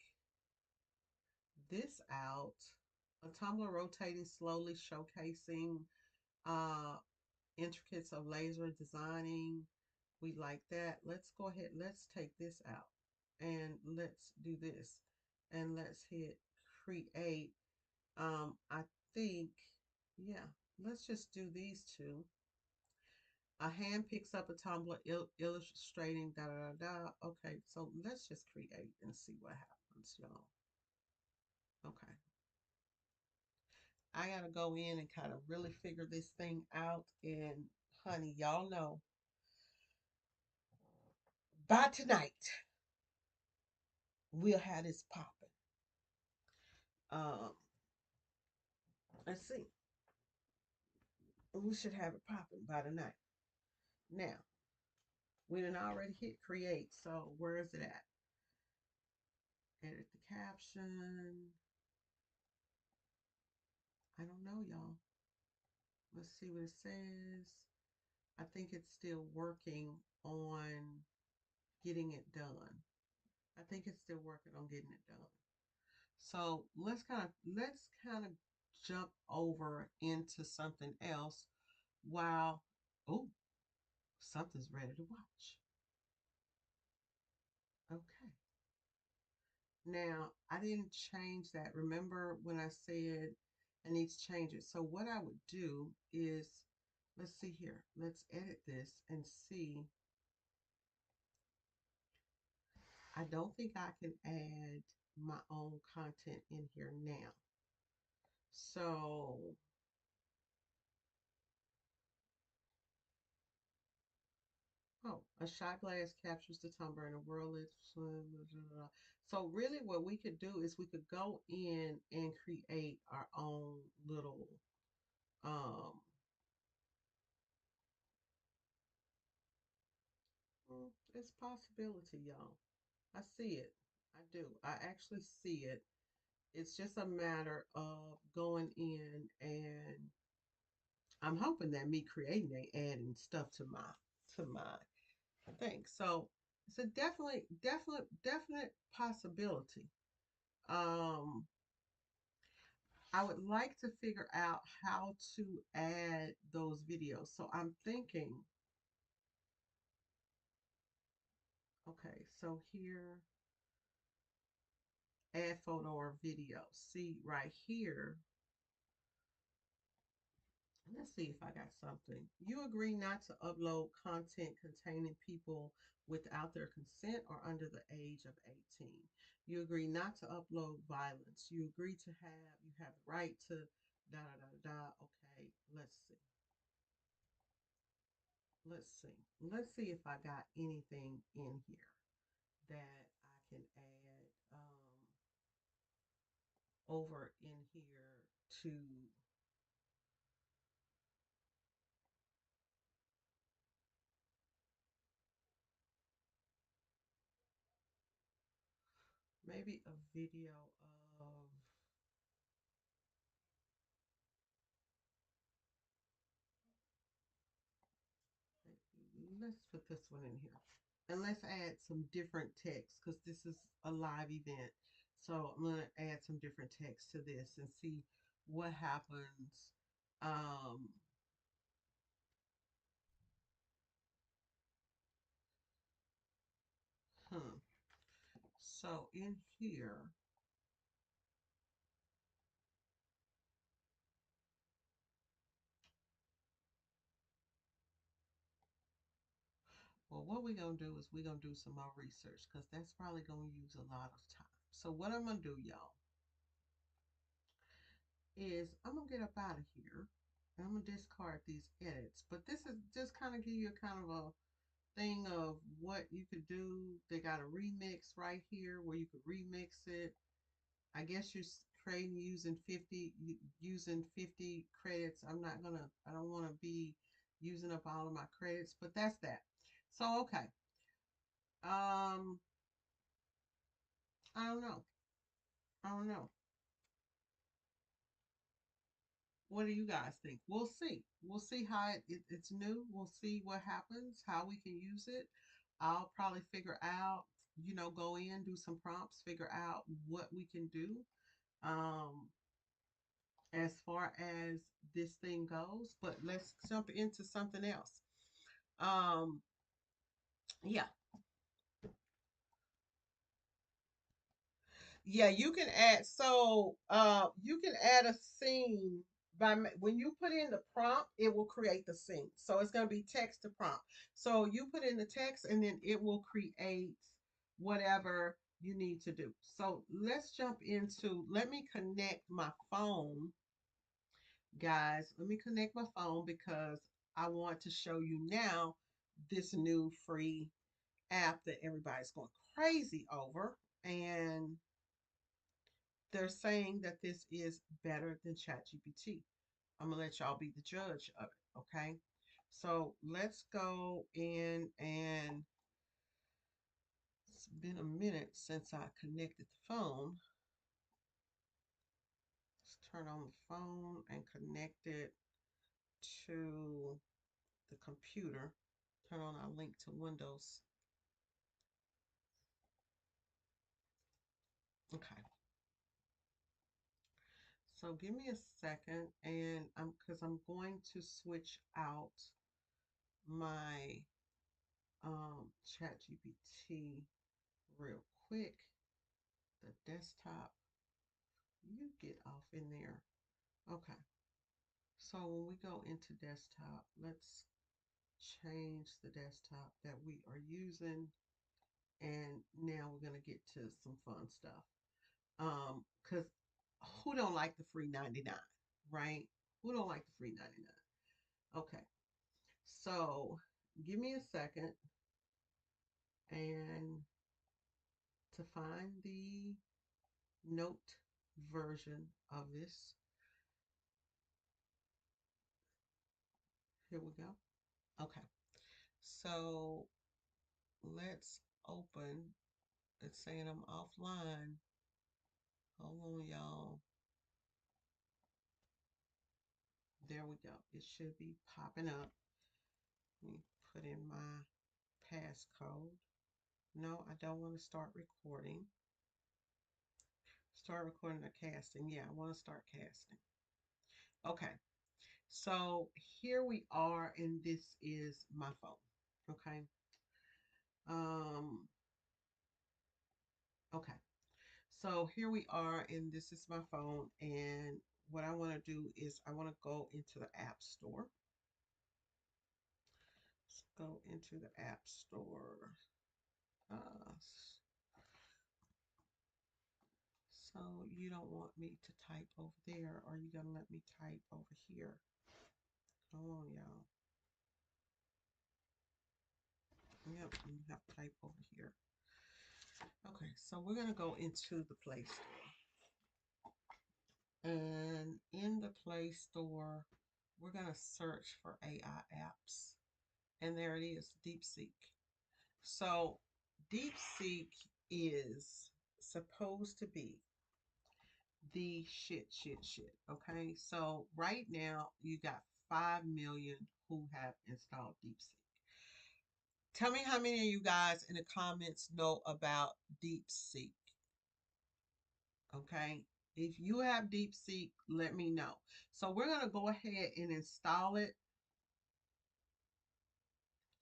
[SPEAKER 1] this out. A tumbler rotating slowly, showcasing uh, intricacies of laser designing. We like that. Let's go ahead. Let's take this out and let's do this. And let's hit create. I think, yeah, let's just do these two. A hand picks up a tumbler illustrating da da da da. Okay, so let's just create and see what happens, y'all. Okay. I gotta go in and kind of really figure this thing out. And honey, y'all know by tonight we'll have this popping. Um, let's see. We should have it popping by tonight. Now, we done already hit create, so where is it at? Edit the caption. I don't know, y'all. Let's see what it says. I think it's still working on getting it done. I think it's still working on getting it done. So let's kind of jump over into something else while oh something's ready to watch. Okay. Now, I didn't change that. Remember when I said I need to change it? So what I would do is, let's see here. Let's edit this and see. I don't think I can add my own content in here now. So, oh, a shot glass captures the tumbler and a world is. So really what we could do is we could go in and create our own little um it's possibility, y'all. I see it. I do. I actually see it. It's just a matter of going in and I'm hoping that me creating it, adding stuff to my thing. So it's a definite possibility. Um, I would like to figure out how to add those videos. So I'm thinking, okay, so here, add photo or video. See right here, let's see if I got something. You agree not to upload content containing people without their consent or under the age of 18. You agree not to upload violence. You agree to you have the right to da da da da. Okay, let's see. let's see. Let's see if I got anything in here that I can add over in here to maybe a video of, let's put this one in here. And let's add some different text because this is a live event. So I'm going to add some different text to this and see what happens. Um, huh. So in here, well, what we're going to do is we're going to do some more research because that's probably going to use a lot of time. So what I'm going to do, y'all, is I'm going to get up out of here and I'm going to discard these edits. But this is just kind of give you a kind of a thing of what you could do. They got a remix right here where you could remix it. I guess you're trading using 50 credits. I don't want to be using up all of my credits, but that's that. So okay. Um I don't know. I don't know. What do you guys think? We'll see. We'll see how it's new. We'll see what happens, how we can use it. I'll probably figure out, go in, do some prompts, figure out what we can do. Um, as far as this thing goes, but let's jump into something else. Um, yeah, yeah, you can add. So, you can add a scene when you put in the prompt, it will create the scene. So it's going to be text to prompt. So you put in the text, and then it will create whatever you need to do. So let's jump into. Let me connect my phone, guys. Let me connect my phone because I want to show you now this new free app that everybody's going crazy over. And they're saying that this is better than ChatGPT. I'm gonna let y'all be the judge of it, okay? So let's go in, and it's been a minute since I connected the phone. Let's turn on the phone and connect it to the computer. Turn on our link to Windows. Okay. So give me a second, and I'm going to switch out my ChatGPT real quick. The desktop, you get off in there. Okay. So when we go into desktop, let's change the desktop that we are using. And now we're going to get to some fun stuff. Because who don't like the free 99, right? Who don't like the free 99? Okay. So give me a second and to find the note version of this. Here we go. Okay. So let's open. It's saying I'm offline. Hold on, y'all. There we go. It should be popping up. Let me put in my passcode. No, I don't want to start recording. Start recording the casting. Yeah, I want to start casting. Okay. So here we are, and this is my phone. Okay. Um, okay. So here we are, and this is my phone. And what I want to do is I want to go into the App Store. Let's go into the App Store. Uh, so you don't want me to type over there, or you gonna let me type over here? Hold on, y'all. Yep, you have to type over here. Okay, so we're gonna go into the Play Store. And in the Play Store, we're gonna search for AI apps. And there it is, DeepSeek. So DeepSeek is supposed to be the shit. Okay. So right now you got 5 million who have installed DeepSeek. Tell me how many of you guys in the comments know about DeepSeek. Okay. If you have DeepSeek, let me know. So we're going to go ahead and install it.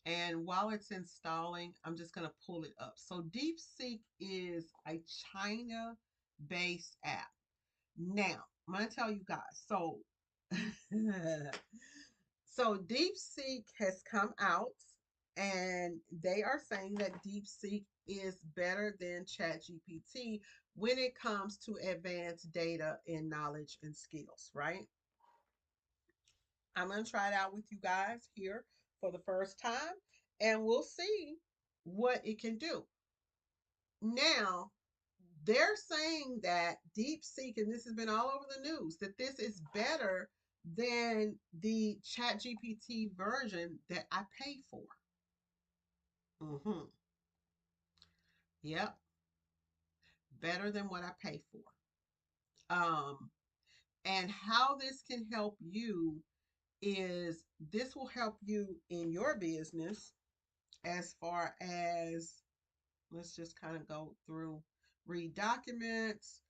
[SPEAKER 1] And while it's installing, I'm just going to pull it up. So DeepSeek is a China based app. Now, I'm going to tell you guys. So, so DeepSeek has come out and they are saying that DeepSeek is better than ChatGPT when it comes to advanced data and knowledge and skills, right? I'm going to try it out with you guys here for the first time and we'll see what it can do. Now, they're saying that DeepSeek, and this has been all over the news, that this is better than the ChatGPT version that I pay for. Mm-hmm. Yep, better than what I pay for. And how this can help you is this will help you in your business as far as, let's just kind of go through, read documents.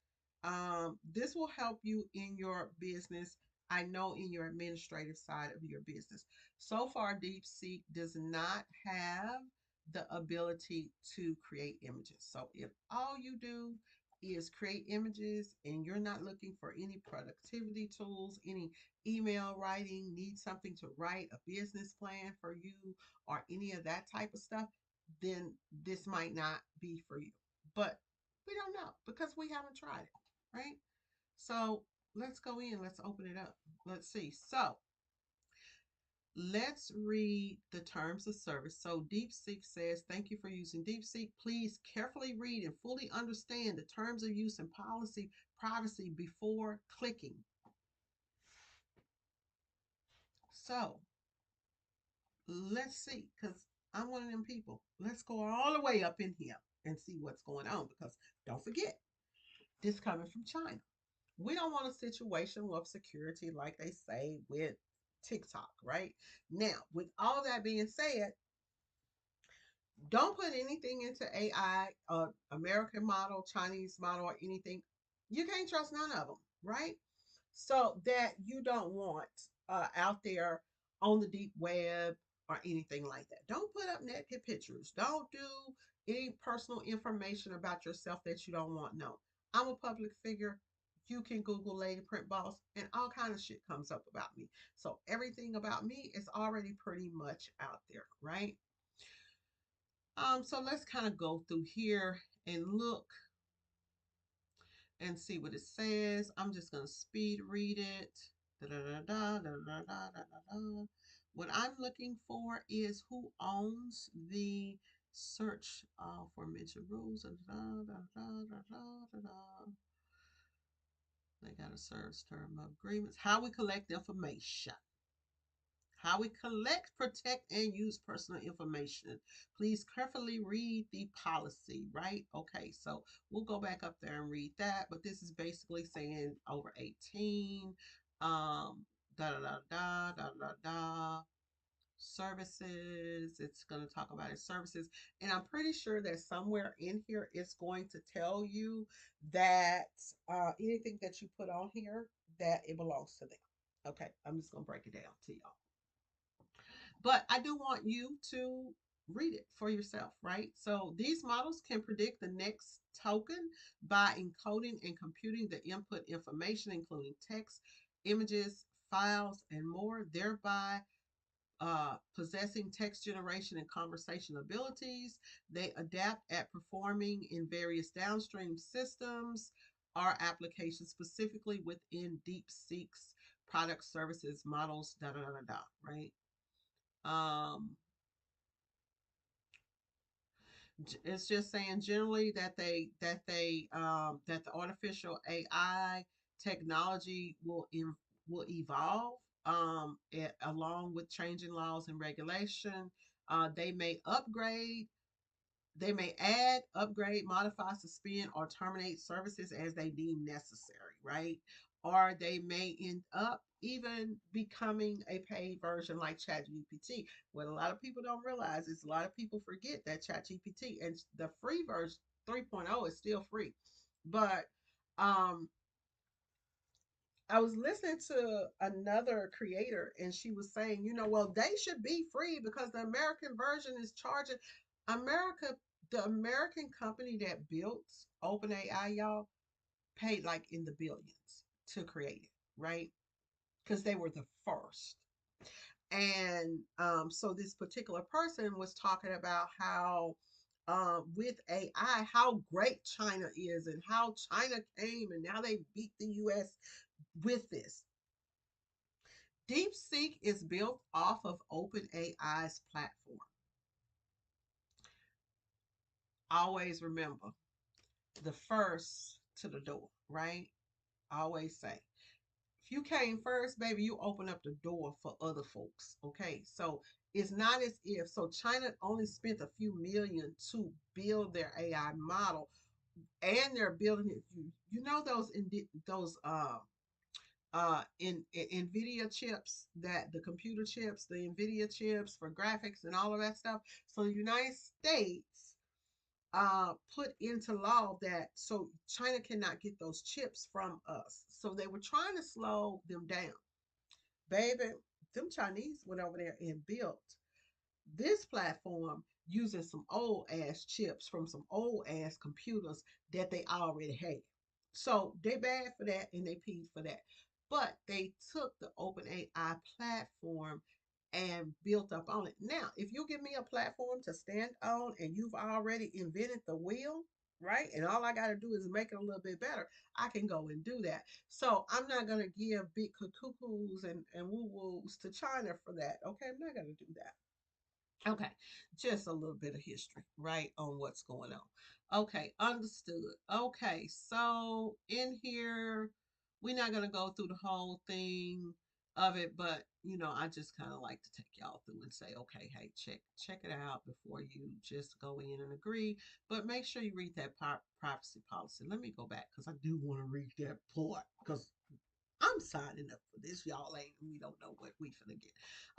[SPEAKER 1] This will help you in your business. I know in your administrative side of your business. So far, DeepSeek does not have the ability to create images. So if all you do is create images and you're not looking for any productivity tools, any email writing, need something to write a business plan for you or any of that type of stuff, then this might not be for you. But we don't know because we haven't tried it, right? So let's go in, let's open it up. Let's see. So let's read the terms of service. So DeepSeek says, thank you for using DeepSeek. Please carefully read and fully understand the terms of use and policy privacy before clicking. So let's see, because I'm one of them people. Let's go all the way up in here and see what's going on because don't forget, this coming from China. We don't want a situation of security like they say with TikTok, right? Now, with all that being said, don't put anything into AI, American model, Chinese model, or anything. You can't trust none of them, right? So that you don't want out there on the deep web or anything like that. Don't put up naked pictures. Don't do any personal information about yourself that you don't want known. I'm a public figure. You can Google Lady Print Boss and all kind of shit comes up about me. So everything about me is already pretty much out there, right? So let's kind of go through here and look and see what it says. I'm just going to speed read it. Da, da, da, da, da, da, da, da. What I'm looking for is who owns the search for mentioned rules. Da, da, da, da, da, da, da. They got a service term of agreements. How we collect information. How we collect, protect, and use personal information. Please carefully read the policy, right? Okay, so we'll go back up there and read that, but this is basically saying over 18, da da da da da da da. Services, it's going to talk about its services, and I'm pretty sure that somewhere in here it's going to tell you that anything that you put on here that it belongs to them. Okay, I'm just going to break it down to y'all. But I do want you to read it for yourself, right? So these models can predict the next token by encoding and computing the input information, including text, images, files, and more, thereby possessing text generation and conversation abilities. They adapt at performing in various downstream systems or applications specifically within DeepSeek's product services models, da da da da, right? Um, It's just saying generally that that the artificial AI technology will evolve along with changing laws and regulation. They may upgrade, they may add, upgrade, modify, suspend, or terminate services as they deem necessary, right? Or they may end up even becoming a paid version like ChatGPT. What a lot of people don't realize is a lot of people forget that ChatGPT and the free version 3.0 is still free. But um, I was listening to another creator and she was saying, well, they should be free because the American version is charging America, the American company that built OpenAI, y'all, paid like in the billions to create it, right? Because they were the first. And so this particular person was talking about how with AI, how great China is and how China came and now they beat the US with this. DeepSeek is built off of OpenAI's platform. Always remember the first to the door, right? I always say, if you came first, baby, you open up the door for other folks. Okay. So it's not as if, so China only spent a few million to build their AI model and they're building it. You know, those Nvidia chips, that the computer chips, the Nvidia chips for graphics and all of that stuff. So the United States put into law that so China cannot get those chips from us. So they were trying to slow them down. Baby, them Chinese went over there and built this platform using some old ass chips from some old ass computers that they already had. So they bad for that and they peed for that. But they took the OpenAI platform and built up on it. Now, if you give me a platform to stand on and you've already invented the wheel, right? And all I got to do is make it a little bit better, I can go and do that. So I'm not going to give big cuckoos and woo woos to China for that. Okay, I'm not going to do that. Okay, just a little bit of history, right, on what's going on. Okay, understood. Okay, so in here, we're not gonna go through the whole thing of it, but I just kind of like to take y'all through and say, okay, hey, check it out before you just go in and agree. But make sure you read that privacy policy. Let me go back because I do want to read that part because I'm signing up for this. Y'all ain't, we don't know what we finna get.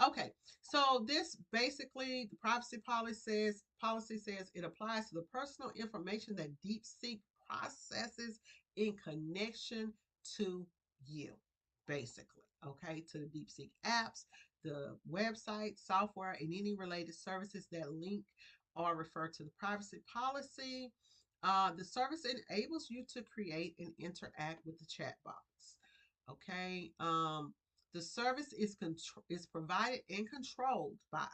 [SPEAKER 1] Okay, so this basically the privacy policy says it applies to the personal information that DeepSeek processes in connection to you, basically. Okay, to the DeepSeek apps, the website, software, and any related services that link or refer to the privacy policy. The service enables you to create and interact with the chatbots. Okay. The service is provided and controlled by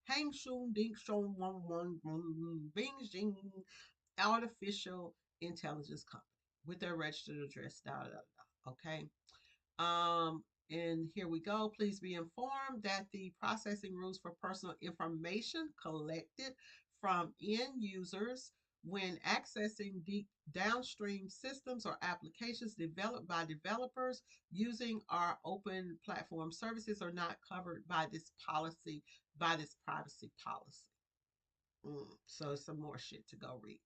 [SPEAKER 1] Hang Shun Ding Shun Bing Jing Artificial Intelligence Company with their registered address. Da, da, da, okay. And here we go. Please be informed that the processing rules for personal information collected from end users when accessing downstream systems or applications developed by developers using our open platform services are not covered by this policy, by this privacy policy. So some more shit to go read.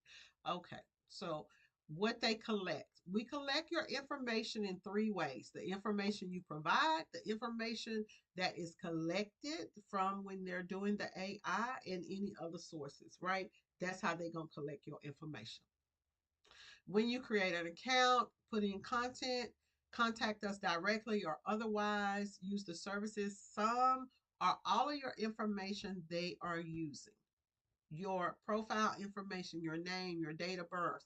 [SPEAKER 1] Okay, so what they collect. We collect your information in three ways: the information you provide, the information that is collected from when they're doing the AI, and any other sources, right? That's how they're going to collect your information. When you create an account, put in content, contact us directly or otherwise, use the services, some or all of your information they are using, your profile information, your name, your date of birth.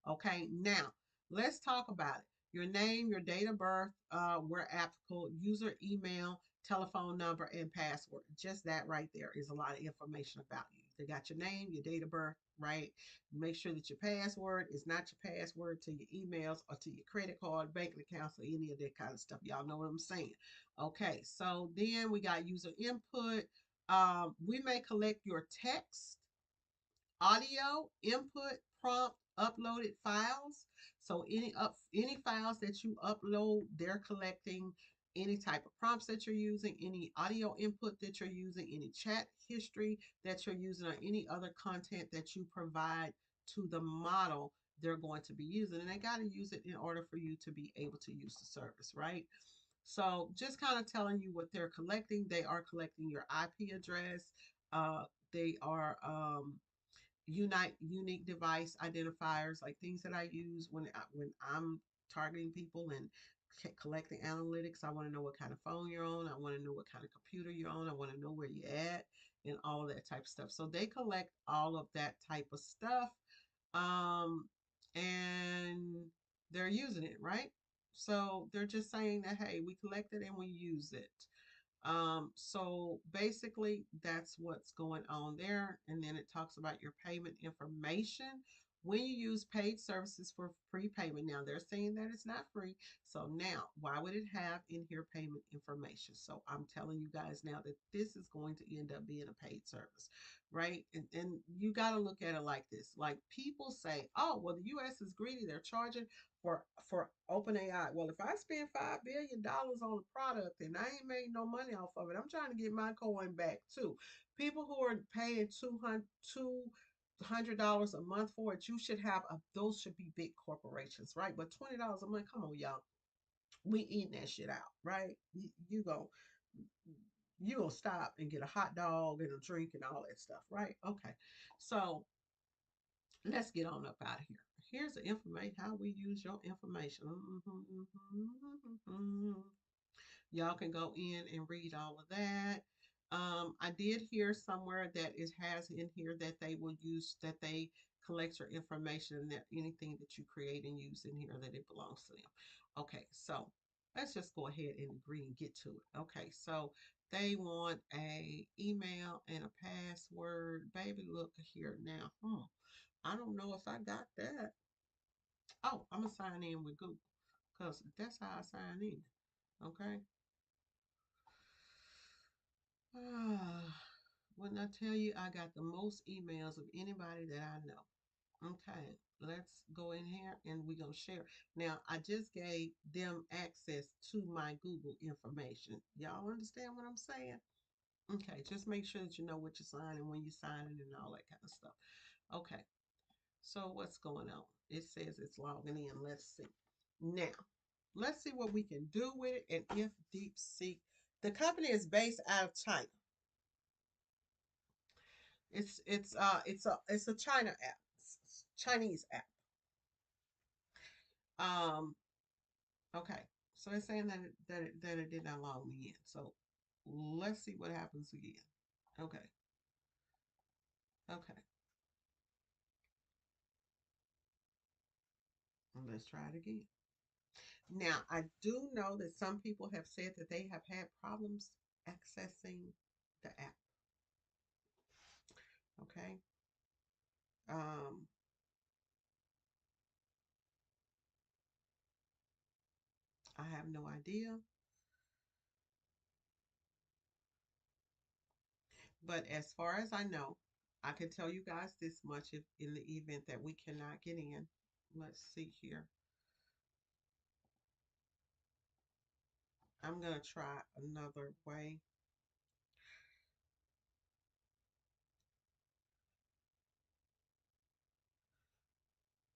[SPEAKER 1] Okay, now let's talk about it. Your name, your date of birth, where applicable, user email, telephone number, and password. Just that right there is a lot of information about you. They got your name, your date of birth, right? Make sure that your password is not your password to your emails or to your credit card, bank accounts, or any of that kind of stuff. Y'all know what I'm saying. Okay, so then we got user input, We may collect your text, audio, input, prompt, uploaded files. So any files that you upload, they're collecting any type of prompts that you're using, any audio input that you're using, any chat history that you're using, or any other content that you provide to the model they're going to be using. And they got to use it in order for you to be able to use the service, right? So just kind of telling you what they're collecting. They are collecting your IP address. They are unique device identifiers, like things that I use when I'm targeting people and collecting analytics. I want to know what kind of phone you're on. I want to know what kind of computer you're on. I want to know where you're at and all of that type of stuff. So they collect all of that type of stuff, um, and they're using it, right? So they're just saying that, hey, we collect it and we use it. So basically, that's what's going on there. And then it talks about your payment information. When you use paid services for prepayment, now they're saying that it's not free. So now, why would it have in here payment information? So I'm telling you guys now that this is going to end up being a paid service, right? And you got to look at it like this. Like people say, oh, well, the US is greedy. They're charging for OpenAI. Well, if I spend $5 billion on a product and I ain't made no money off of it, I'm trying to get my coin back too. People who are paying $200 a month for it, you should have those should be big corporations, right? But $20 a month, come on, y'all, we eating that shit out, right? You gonna stop and get a hot dog and a drink and all that stuff, right? Okay, so let's get on up out of here. Here's the information, how we use your information. Y'all can go in and read all of that. I did hear somewhere that it has in here that they will use, that they collect your information, and that anything that you create and use in here, that it belongs to them. Okay, so let's just go ahead and agree and get to it. Okay, so they want a email and a password. Baby, look here now. I don't know if I got that. Oh, I'm gonna sign in with Google because that's how I sign in. Okay. When I tell you I got the most emails of anybody that I know. Okay, let's go in here and we're gonna share. Now I just gave them access to my Google information. Y'all understand what I'm saying? Okay, just make sure that you know what you're signing, when you're signing, and all that kind of stuff. Okay, so what's going on? It says it's logging in. Let's see. Now, let's see what we can do with it. And if DeepSeek, the company is based out of China. It's a China app, Chinese app. Um, okay, so it's saying that it did not log me in. So let's see what happens again. Okay, okay, let's try it again. Now I do know that some people have said that they have had problems accessing the app. Okay. Um, I have no idea. But as far as I know, I can tell you guys this much: if in the event that we cannot get in, let's see here. I'm going to try another way.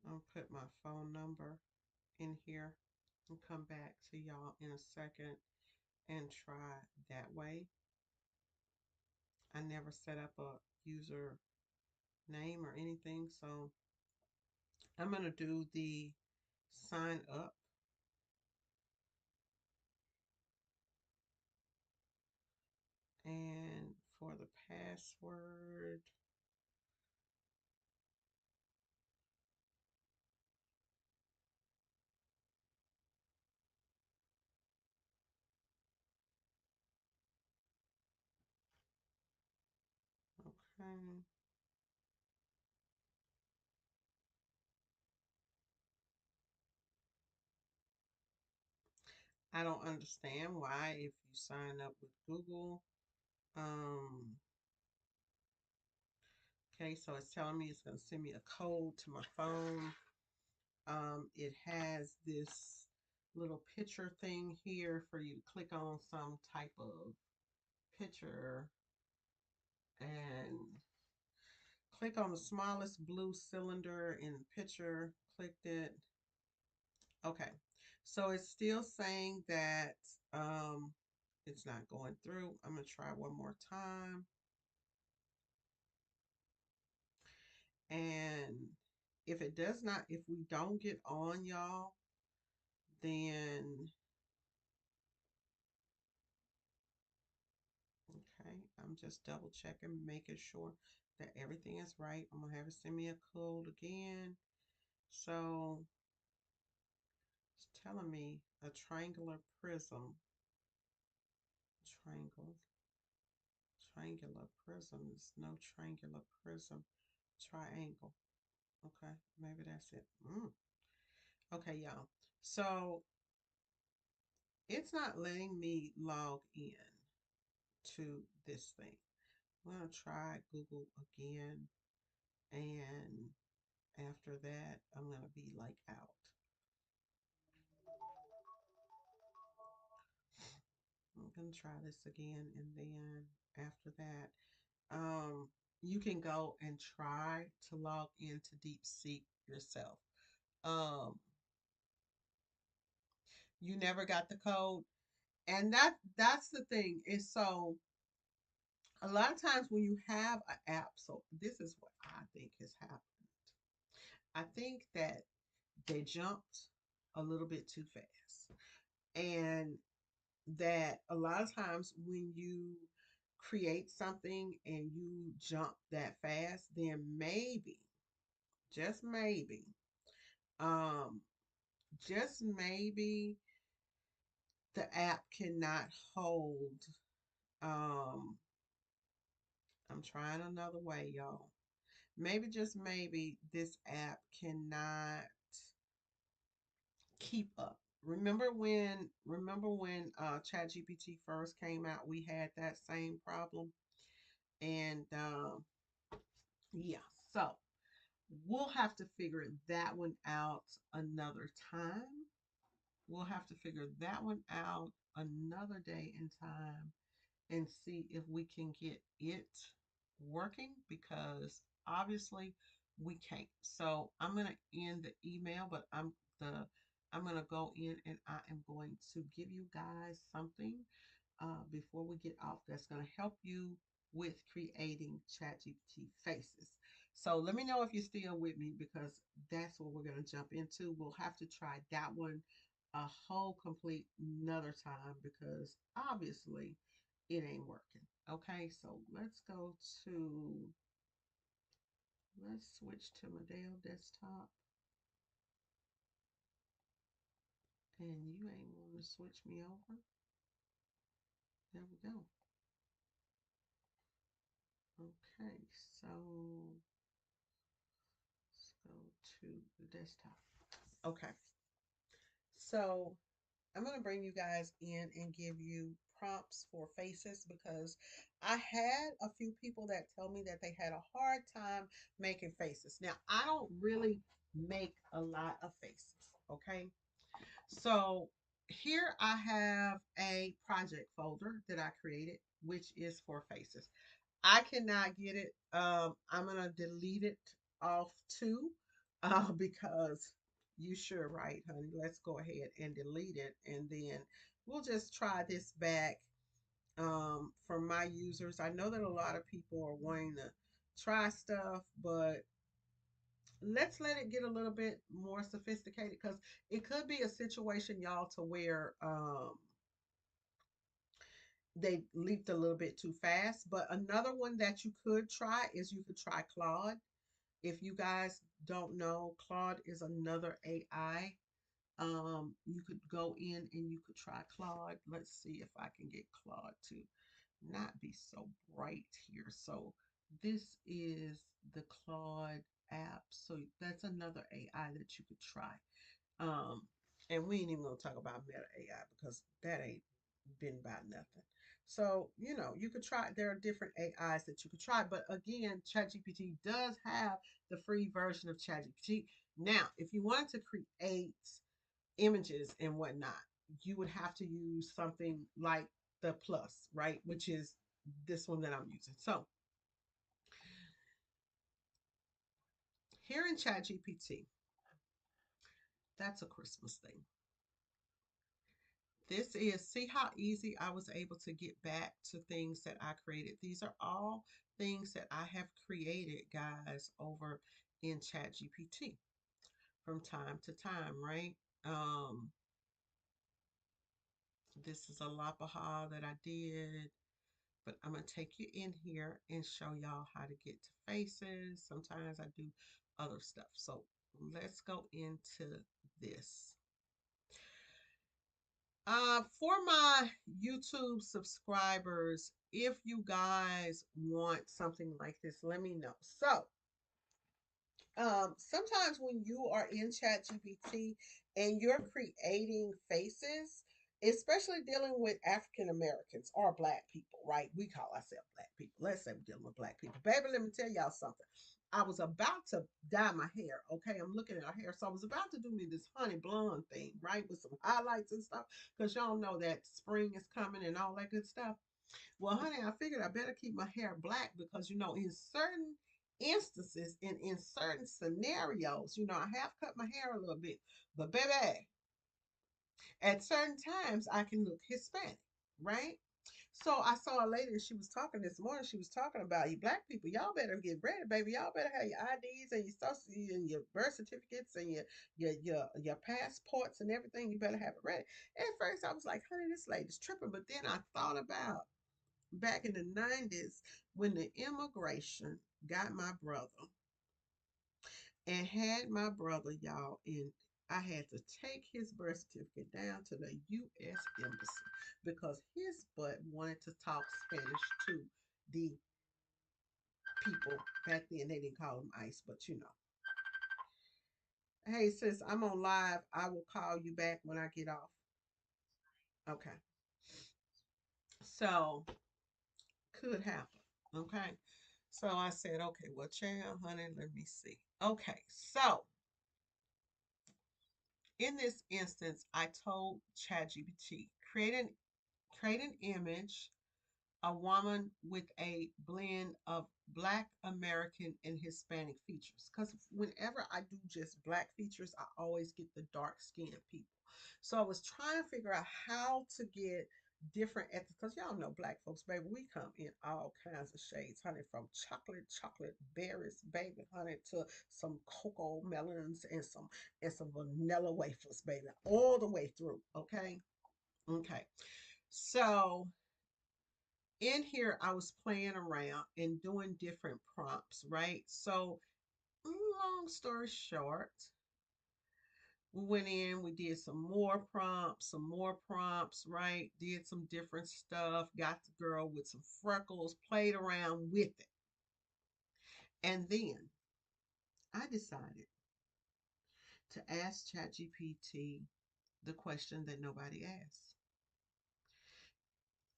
[SPEAKER 1] I'll put my phone number in here and come back to y'all in a second and try that way. I never set up a user name or anything, so I'm going to do the sign up. And for the password, okay. I don't understand why, if you sign up with Google, Um, okay, so it's telling me it's going to send me a code to my phone. It has this little picture thing here for you to click on some type of picture and click on the smallest blue cylinder in the picture. Clicked it. Okay, so it's still saying that it's not going through. I'm gonna try one more time. And if it does not, if we don't get on, y'all, then okay, I'm just double checking, making sure that everything is right. I'm gonna have it send me a code again. So it's telling me a triangular prism. Triangle. Triangular prism. There's no triangular prism. Triangle. Okay, maybe that's it. Okay, y'all. So it's not letting me log in to this thing. I'm gonna try Google again, and after that, I'm gonna be like out. I'm gonna try this again, and then after that, you can go and try to log into DeepSeek yourself. Um, you never got the code, and that's the thing. Is so a lot of times when you have an app, so this is what I think has happened. I think that they jumped a little bit too fast. And that a lot of times when you create something and you jump that fast, then maybe, just maybe, um, just maybe the app cannot hold. Um, I'm trying another way, y'all. Maybe just maybe this app cannot keep up. Remember when ChatGPT first came out, we had that same problem. And yeah, so we'll have to figure that one out another time. We'll have to figure that one out another day in time and see if we can get it working because obviously we can't. So I'm gonna end the email, but I'm gonna go in and I am going to give you guys something before we get off that's gonna help you with creating ChatGPT faces. So let me know if you're still with me because that's what we're gonna jump into. We'll have to try that one a whole complete another time because obviously it ain't working. Okay, so let's switch to Medeo desktop. And you ain't want to switch me over. There we go. Okay, so let's go to the desktop. Okay, so I'm going to bring you guys in and give you prompts for faces because I had a few people that tell me that they had a hard time making faces. Now, I don't really make a lot of faces, okay? So here I have a project folder that I created, which is for faces. I cannot get it. I'm gonna delete it off too, because you sure right, honey. Let's go ahead and delete it, and then we'll just try this back. For my users, I know that a lot of people are wanting to try stuff, but let's let it get a little bit more sophisticated because it could be a situation, y'all, to where they leaped a little bit too fast. But another one that you could try is you could try Claude. If you guys don't know, Claude is another AI. You could go in and you could try Claude. Let's see if I can get Claude to not be so bright here. So this is the Claude app. So that's another AI that you could try. Um, and we ain't even gonna talk about Meta AI because that ain't been about nothing. So, you could try, there are different AIs that you could try. But again, ChatGPT does have the free version of ChatGPT. Now, if you wanted to create images and whatnot, you would have to use something like the Plus, right? Which is this one that I'm using. So here in ChatGPT, that's a Christmas thing. This is, see how easy I was able to get back to things that I created. These are all things that I have created, guys, over in ChatGPT from time to time, right? Um, this is a Lapaha that I did, but I'm going to take you in here and show y'all how to get to faces. Sometimes I do other stuff. So let's go into this. For my YouTube subscribers, if you guys want something like this, let me know. So, sometimes when you are in ChatGPT and you're creating faces, especially dealing with African Americans or Black people, right? We call ourselves Black people. Let's say we're dealing with Black people. Baby, let me tell y'all something. I was about to dye my hair. Okay, I'm looking at her hair. So I was about to do me this honey blonde thing, right? With some highlights and stuff. Because y'all know that spring is coming and all that good stuff. Well, honey, I figured I better keep my hair black because, in certain instances and in certain scenarios, I have cut my hair a little bit. But baby, at certain times I can look Hispanic, right? So I saw a lady and she was talking this morning. She was talking about, you Black people, y'all better get ready, baby. Y'all better have your IDs and your social and your birth certificates and your passports and everything. You better have it ready. At first I was like, honey, this lady's tripping. But then I thought about back in the 90s when the immigration got my brother and had my brother, y'all, and I had to take his birth certificate down to the U.S. Embassy because his butt wanted to talk Spanish to the people. Back then, they didn't call them ICE, but Hey, sis, I'm on live. I will call you back when I get off. Okay. So, could happen. Okay. So I said, okay, well, child, honey, let me see. Okay. So, in this instance, I told ChatGPT, create an image, a woman with a blend of Black American and Hispanic features. Because whenever I do just Black features, I always get the dark skinned people. So I was trying to figure out how to get different ethnic, because y'all know Black folks, baby, we come in all kinds of shades, honey, from chocolate berries, baby, honey, to some cocoa melons and some vanilla wafers, baby, all the way through. Okay. So in here, I was playing around and doing different prompts, right? So, long story short, we went in, we did some more prompts, right? Did some different stuff, got the girl with some freckles, played around with it. And then I decided to ask ChatGPT the question that nobody asked.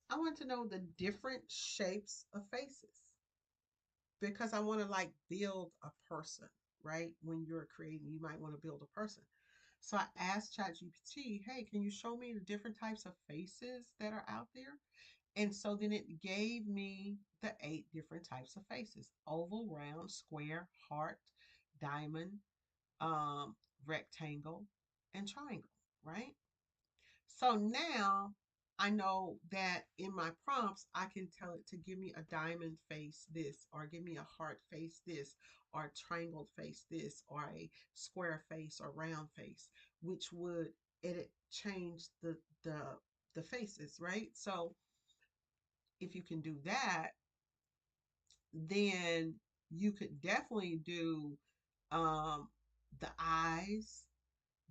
[SPEAKER 1] I want to know the different shapes of faces because I want to like build a person, right? When you're creating, you might want to build a person. So I asked ChatGPT, hey, can you show me the different types of faces that are out there? And so then it gave me the 8 different types of faces: oval, round, square, heart, diamond, um, rectangle, and triangle, right? So now I know that in my prompts, I can tell it to give me a diamond face this, or give me a heart face this, or a triangle face this, or a square face or round face, which would it change the faces, right? So if you can do that, then you could definitely do um, the eyes,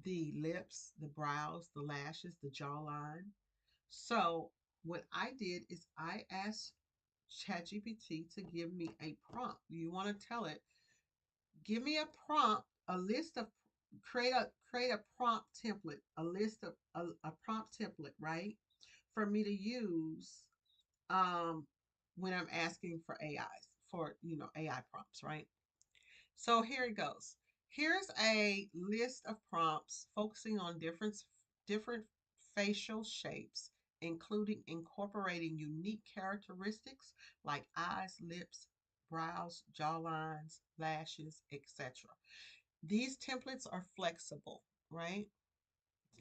[SPEAKER 1] the lips, the brows, the lashes, the jawline. So what I did is I asked ChatGPT to give me a prompt. You want to tell it, give me a prompt, a list of create a prompt template, a list of a prompt template, right? For me to use um, when I'm asking for AIs, for, AI prompts, right? So here it goes. Here's a list of prompts focusing on different facial shapes, including incorporating unique characteristics like eyes, lips, brows, jawlines, lashes, etc. These templates are flexible, right?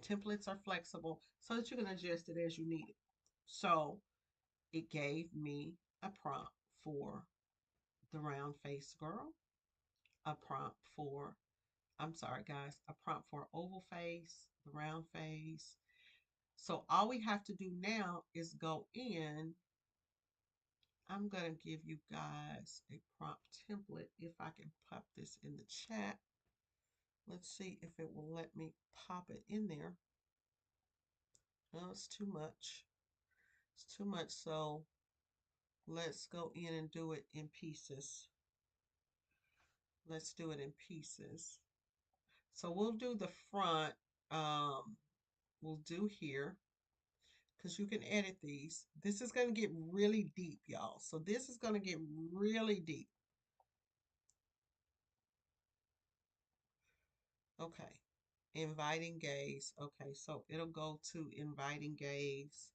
[SPEAKER 1] Templates are flexible so that you can adjust it as you need it. So it gave me a prompt for the round face girl, a prompt for, I'm sorry guys, a prompt for oval face, the round face. So all we have to do now is go in. I'm going to give you guys a prompt template if I can pop this in the chat. Let's see if it will let me pop it in there. No, it's too much. It's too much. So let's go in and do it in pieces. Let's do it in pieces. So we'll do the front. We'll do here because you can edit these. This is going to get really deep, y'all. So this is going to get really deep. Okay. Inviting gaze. Okay, so it'll go to inviting gaze,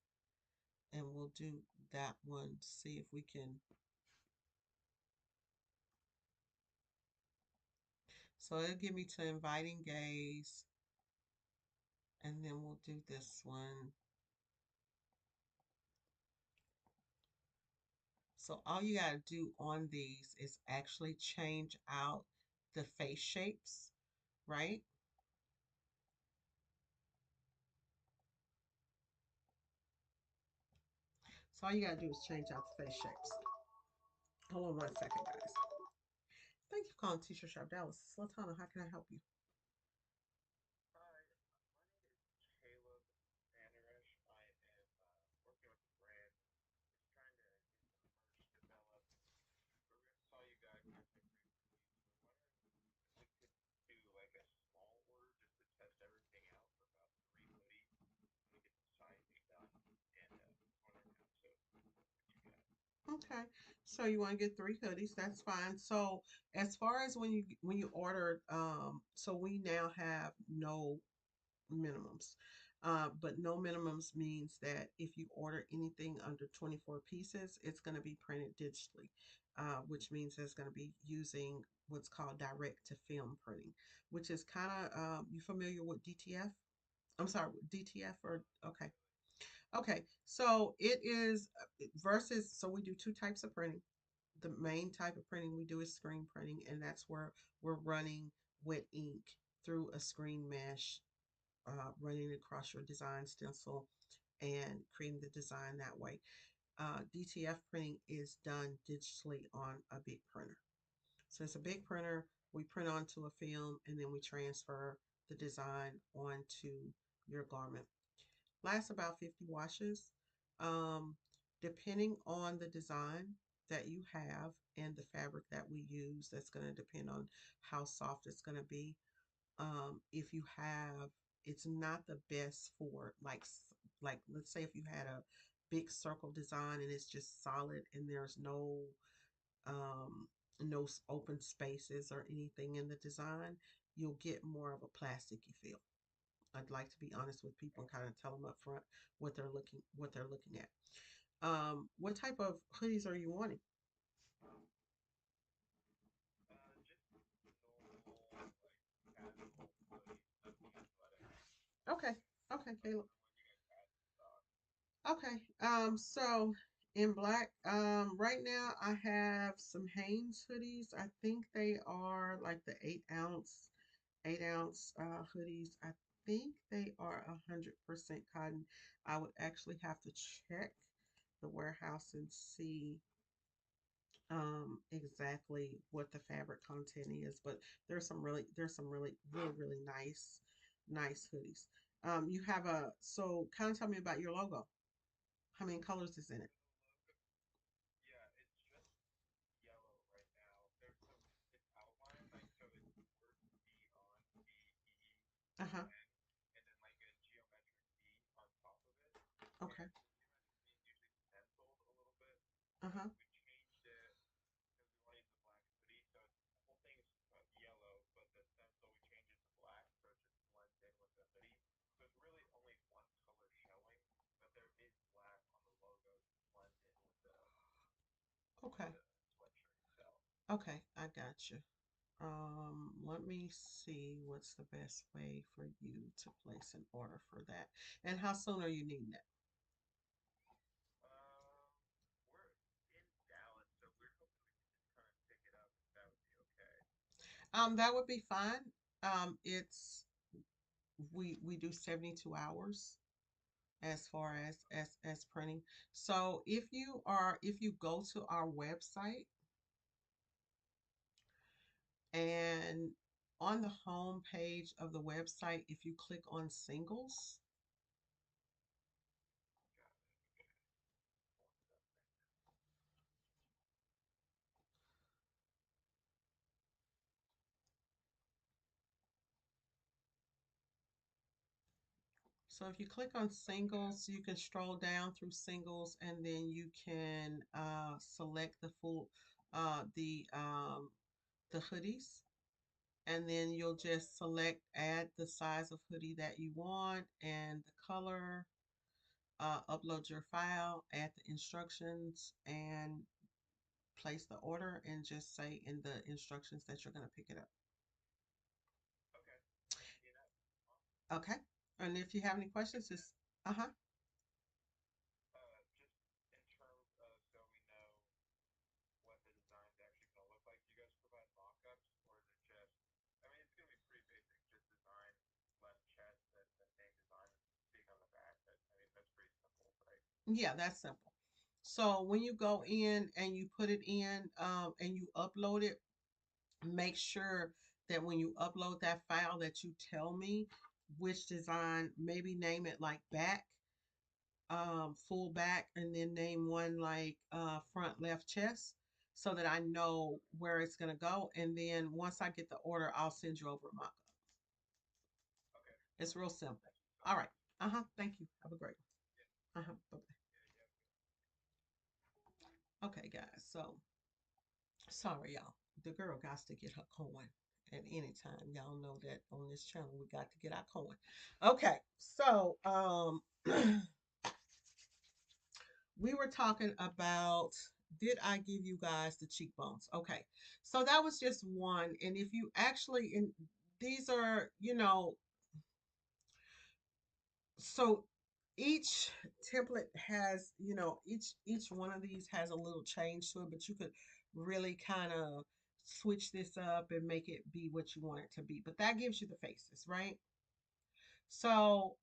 [SPEAKER 1] and we'll do that one. See if we can. So it'll give me to inviting gaze, and then we'll do this one. So all you got to do on these is actually change out the face shapes, right? So all you got to do is change out the face shapes. Hold on 1 second, guys. Thank you for calling T-shirt shop Dallas. Latana, how can I help you? Okay, so you want to get 3 hoodies? That's fine. So as far as when you ordered, so we now have no minimums. But no minimums means that if you order anything under 24 pieces, it's going to be printed digitally, which means it's going to be using what's called direct to film printing, which is kind of, you familiar with DTF? I'm sorry, DTF or, okay. Okay, so it is versus, so we do 2 types of printing. The main type of printing we do is screen printing, and that's where we're running wet ink through a screen mesh, running across your design stencil and creating the design that way. DTF printing is done digitally on a big printer. So it's a big printer. We print onto a film and then we transfer the design onto your garment. Lasts about 50 washes. Um, Depending on the design that you have and the fabric that we use, that's going to depend on how soft it's going to be. If you have, it's not the best for like let's say if you had a big circle design and it's just solid and there's um no open spaces or anything in the design, you'll get more of a plasticky feel. I'd like to be honest with people and kind of tell them up front what they're looking at. What type of hoodies are you wanting? Okay, okay, Caleb. Okay. So in black, right now I have some Hanes hoodies. I think they are like the 8 ounce hoodies. I think they are 100% cotton. I would actually have to check the warehouse and see exactly what the fabric content is, but there's some really nice hoodies. You have so kind of tell me about your logo. How many colors is in it? Uh-huh. Okay. Uh-huh. Okay. Okay, I got you. Let me see what's the best way for you to place an order for that. And how soon are you needing it? That would be fine. It's we do 72 hours as far as printing. So if you go to our website and on the home page of the website, if you click on singles, so if you click on singles, you can stroll down through singles and then you can select the full the hoodies, and then you'll just select add the size of hoodie that you want and the color, upload your file, add the instructions, and place the order and just say in the instructions that you're going to pick it up. Okay. And if you have any questions, just uh-huh. Yeah, that's simple. So when you go in and you put it in and you upload it, make sure that when you upload that file that you tell me which design, maybe name it like back, full back, and then name one like front left chest so that I know where it's gonna go. And then once I get the order, I'll send you over a mock-up. It's real simple. All right. Uh-huh. Thank you. Have a great one. Uh-huh. Bye-bye. Okay, guys. So sorry, y'all. The girl got to get her coin at any time. Y'all know that on this channel we got to get our coin. Okay, so we were talking about, did I give you guys the cheekbones? Okay, so that was just one. And if you actually in these are, so each template has, each one of these has a little change to it, but you could really kind of switch this up and make it be what you want it to be. But that gives you the faces, right? So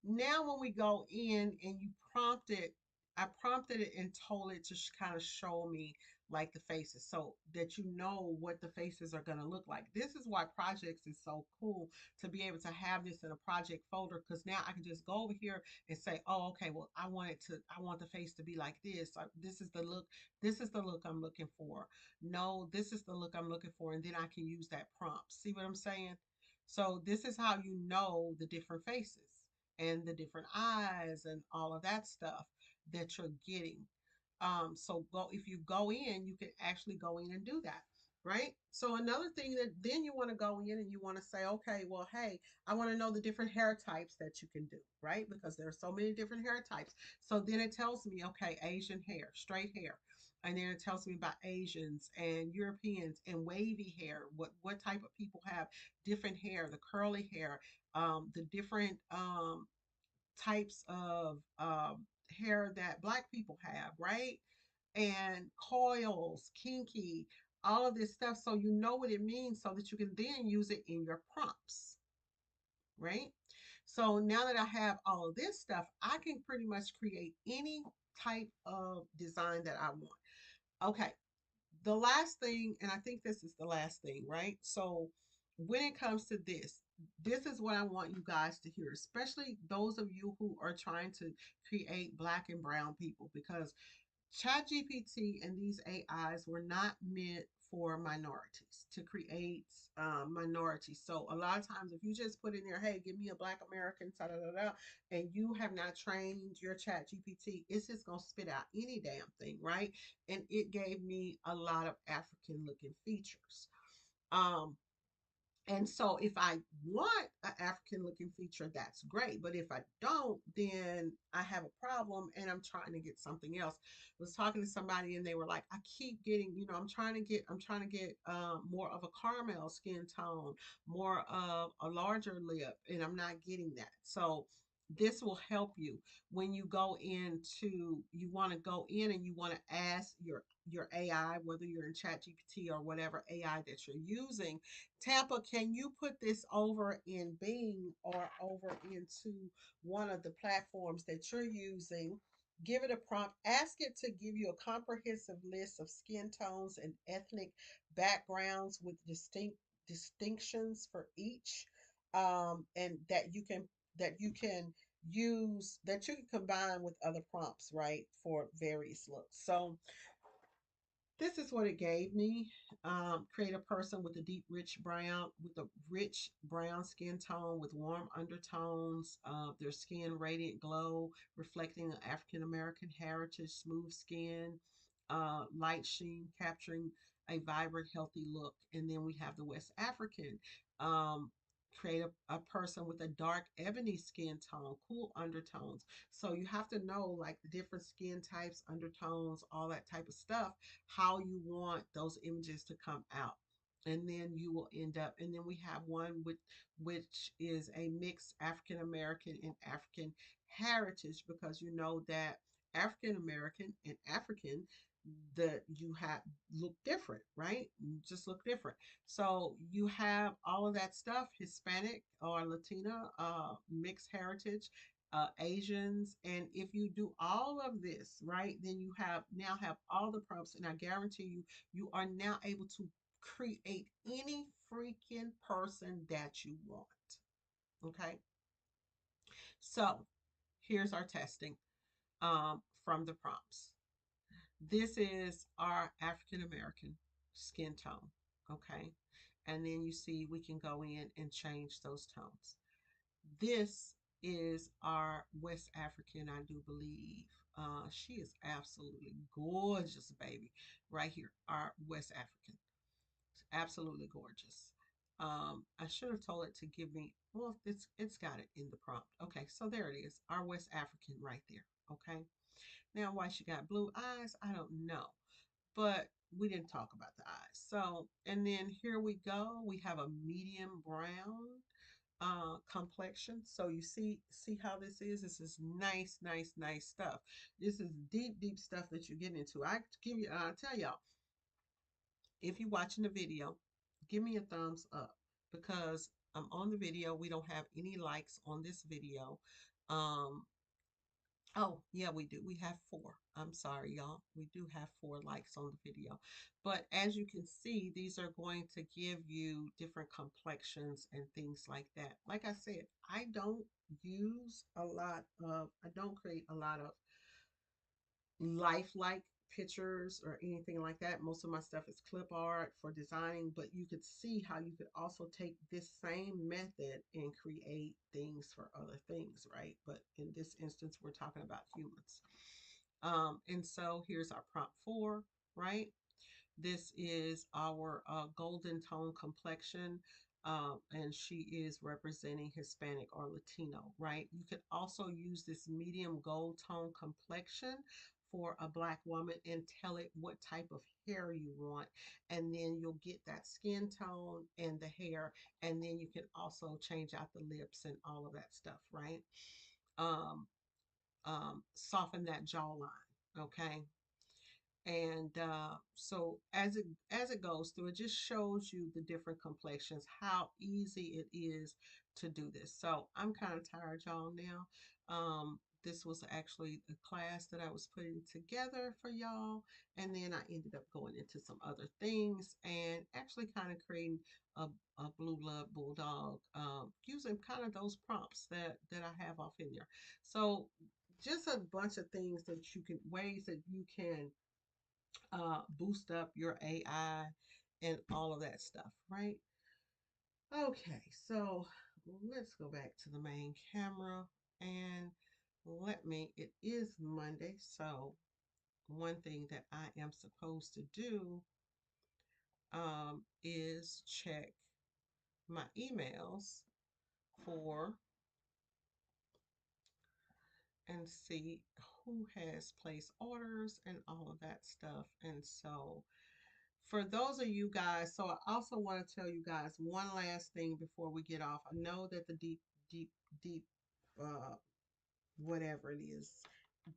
[SPEAKER 1] now when we go in and you prompt it, I prompted it and told it to kind of show me like the faces so that you know what the faces are going to look like. This is why projects is so cool, to be able to have this in a project folder, because now I can just go over here and say, oh, okay, well, I want the face to be like this. This is the look. This is the look I'm looking for. No, this is the look I'm looking for. And then I can use that prompt. See what I'm saying? So this is how you know the different faces and the different eyes and all of that stuff that you're getting. So go if you go in, you can actually go in and do that. Right. So another thing that then you want to go in and you want to say, okay, well, hey, I want to know the different hair types that you can do, right? Because there are so many different hair types. So then it tells me, okay, Asian hair, straight hair. And then it tells me about Asians and Europeans and wavy hair. What type of people have different hair, the curly hair, the different types of hair that Black people have, right? And coils, kinky, all of this stuff. So you know what it means so that you can then use it in your prompts, right? So now that I have all of this stuff, I can pretty much create any type of design that I want. Okay, the last thing, and I think this is the last thing, right? So when it comes to this is what I want you guys to hear, especially those of you who are trying to create Black and brown people, because ChatGPT and these AIs were not meant for minorities to create minorities. So a lot of times, if you just put in there, "Hey, give me a Black American," da, da, da, da, and you have not trained your ChatGPT, it's just gonna spit out any damn thing, right? And it gave me a lot of African looking features. Um, and so if I want an African looking feature, that's great. But if I don't, then I have a problem and I'm trying to get something else. I was talking to somebody and they were like, I keep getting, I'm trying to get more of a caramel skin tone, more of a larger lip, and I'm not getting that. So this will help you when you go into, you want to go in and you want to ask your AI, whether you're in ChatGPT or whatever AI that you're using. Tampa, can you put this over in Bing or over into one of the platforms that you're using? Give it a prompt. Ask it to give you a comprehensive list of skin tones and ethnic backgrounds with distinct distinctions for each, and that you can use that you can combine with other prompts, right, for various looks. So this is what it gave me. Create a person with a deep, rich brown skin tone with warm undertones. Their skin radiant glow, reflecting an African American heritage, smooth skin, light sheen, capturing a vibrant, healthy look. And then we have the West African. Um, Create a person with a dark ebony skin tone, cool undertones. So you have to know like the different skin types, undertones, all that type of stuff, how you want those images to come out. And then you will end up, and then we have one with which is a mixed African American and African heritage, because you know that African American and African, that you have look different, right? You just look different. So you have all of that stuff, Hispanic or Latina, mixed heritage, Asians. And if you do all of this, right, then you have all the prompts, and I guarantee you, you are now able to create any freaking person that you want. Okay. So here's our testing from the prompts. This is our African American skin tone. Okay. And then you see we can go in and change those tones. This is our West African, I do believe. She is absolutely gorgeous, baby. Right here, our West African. Absolutely gorgeous. I should have told it to give me, well, it's got it in the prompt. Okay, so there it is, our West African right there. Okay. Now, why she got blue eyes, I don't know, but we didn't talk about the eyes. So, and then here we go. We have a medium brown complexion. So you see how this is. This is nice, nice, nice stuff. This is deep, deep stuff that you get into. I give you, I tell y'all, if you're watching the video, give me a thumbs up, because I'm on the video. We don't have any likes on this video. Um, Oh, yeah, we do. We have four. I'm sorry, y'all. We do have four likes on the video. But as you can see, these are going to give you different complexions and things like that. Like I said, I don't create a lot of lifelike pictures or anything like that. Most of my stuff is clip art for designing, but you could see how you could also take this same method and create things for other things, right? But in this instance, we're talking about humans. And so here's our prompt 4, right? This is our golden tone complexion, and she is representing Hispanic or Latino, right? You could also use this medium gold tone complexion for a Black woman and tell it what type of hair you want. And then you'll get that skin tone and the hair. And then you can also change out the lips and all of that stuff, right? Um, Soften that jawline, okay? And so as it goes through, it just shows you the different complexions, how easy it is to do this. So I'm kind of tired, y'all, now. This was actually a class that I was putting together for y'all, and then I ended up going into some other things and actually kind of creating a blue blood bulldog, using kind of those prompts that I have off in there. So just a bunch of things that you can, ways that you can boost up your AI and all of that stuff, right? Okay, so let's go back to the main camera and it is Monday, so one thing that I am supposed to do is check my emails for and see who has placed orders and all of that stuff. And so for those of you guys, so I also want to tell you guys one last thing before we get off. I know that the deep uh whatever it is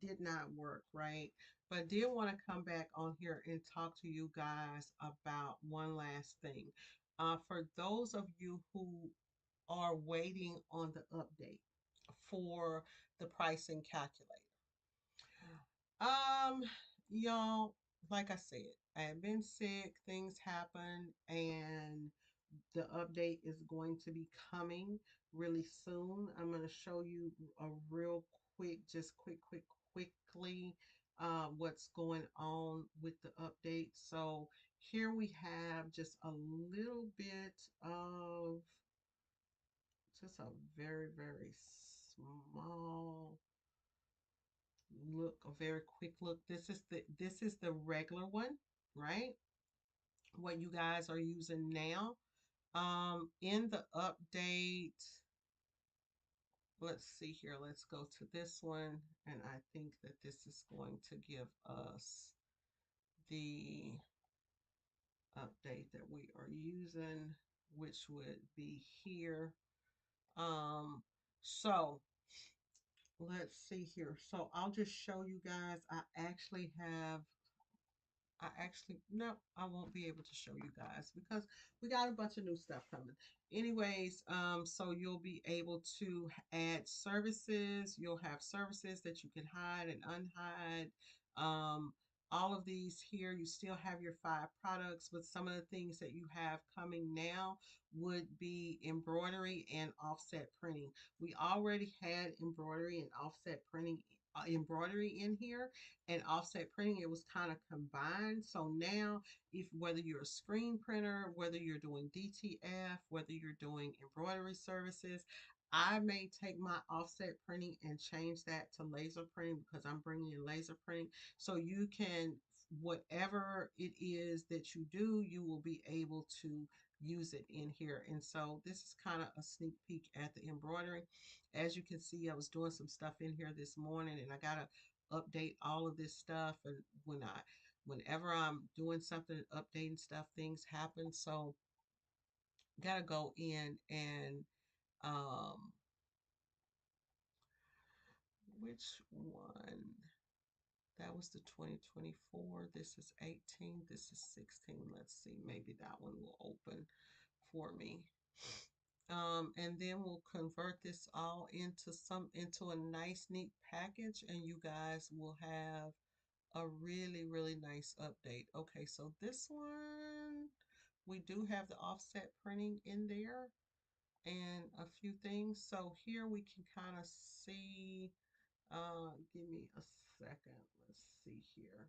[SPEAKER 1] did not work, right? But I did want to come back on here and talk to you guys about one last thing. For those of you who are waiting on the update for the pricing calculator. Um, y'all, like I said, I have been sick, things happen, and the update is going to be coming really soon. I'm going to show you a real quick, just quickly, what's going on with the update. So here we have just a little bit of just a very small look, a very quick look. This is the regular one, right? What you guys are using now. In the update, let's see here. Let's go to this one, and I think that this is going to give us the update that we are using, which would be here. So let's see here. So I'll just show you guys. No, I won't be able to show you guys because we got a bunch of new stuff coming. Anyways, so you'll be able to add services. You'll have services that you can hide and unhide. All of these here, you still have your 5 products, but some of the things that you have coming now would be embroidery and offset printing. We already had embroidery and offset printing, embroidery in here, and offset printing. It was kind of combined. So now, if whether you're a screen printer, whether you're doing DTF, whether you're doing embroidery services, I may take my offset printing and change that to laser printing because I'm bringing in laser printing. So you can, whatever it is that you do, you will be able to use it in here. And so this is kind of a sneak peek at the embroidery. As you can see, I was doing some stuff in here this morning, and I got to update all of this stuff. And whenever I'm doing something, updating stuff, things happen. So gotta go in and which one? That was the 2024. This is 18. This is 16. Let's see. Maybe that one will open for me. And then we'll convert this all into a nice neat package, and you guys will have a really nice update. Okay, so this one, we do have the offset printing in there and a few things. So here we can kind of see, give me a second. Let's see here.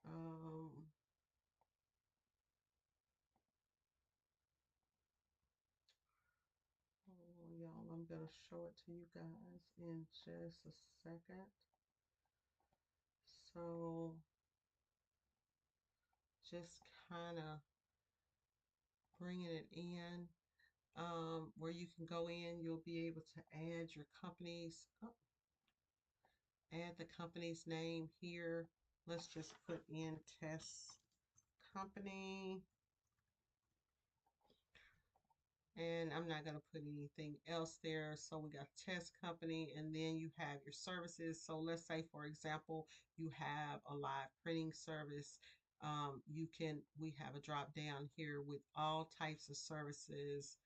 [SPEAKER 1] Um, y'all, I'm going to show it to you guys in just a second. So just kind of bringing it in, where you can go in, you'll be able to add your company's, add the company's name here. Let's just put in test company. And I'm not going to put anything else there. So we got test company, and then you have your services. So let's say, for example, you have a live printing service. We have a drop down here with all types of services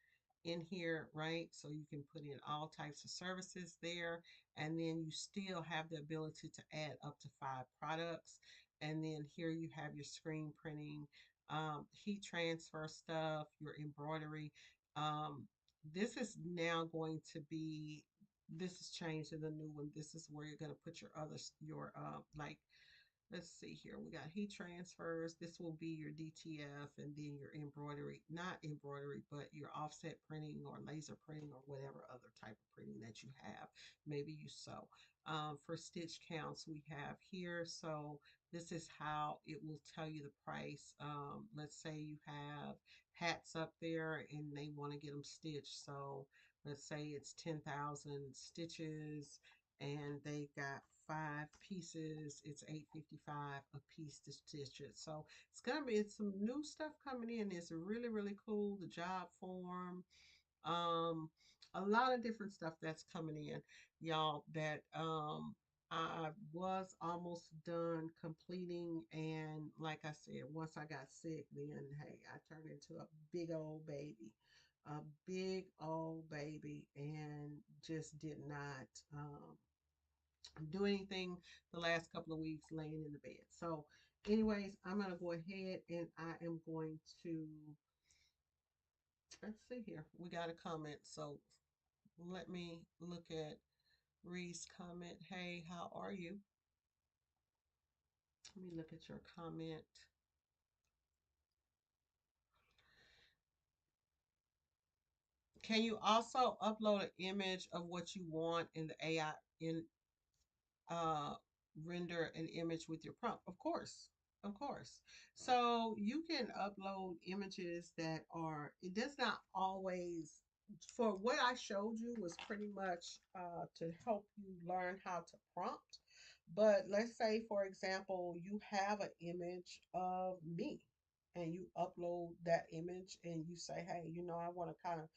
[SPEAKER 1] in here, right? So you can put in all types of services there, and then you still have the ability to add up to 5 products. And then here you have your screen printing, heat transfer stuff, your embroidery. um, this is now going to be this is changed in the new one. This is where you're going to put your other, your, like, let's see here. We got heat transfers. This will be your DTF, and then your embroidery, not embroidery, but your offset printing or laser printing or whatever other type of printing that you have. Maybe you sew. For stitch counts, we have here. So this is how it will tell you the price. Let's say you have hats up there and they want to get them stitched. So let's say it's 10,000 stitches and they got 5 pieces. It's $8.55 a piece to stitch it. So it's some new stuff coming in. It's really cool. The job form, um, a lot of different stuff that's coming in, y'all. That I was almost done completing, and like I said, once I got sick, then hey, I turned into a big old baby, and just did not do anything the last couple of weeks laying in the bed. So, anyways, I'm gonna go ahead and I am going to, let's see here. We got a comment, so let me look at Ree's comment. Hey, how are you? Let me look at your comment. Can you also upload an image of what you want in the AI in uh, render an image with your prompt? Of course, of course. So you can upload images that are, it does not always, for what I showed you was pretty much to help you learn how to prompt. But let's say, for example, you have an image of me and you upload that image and you say, hey, I want to kind of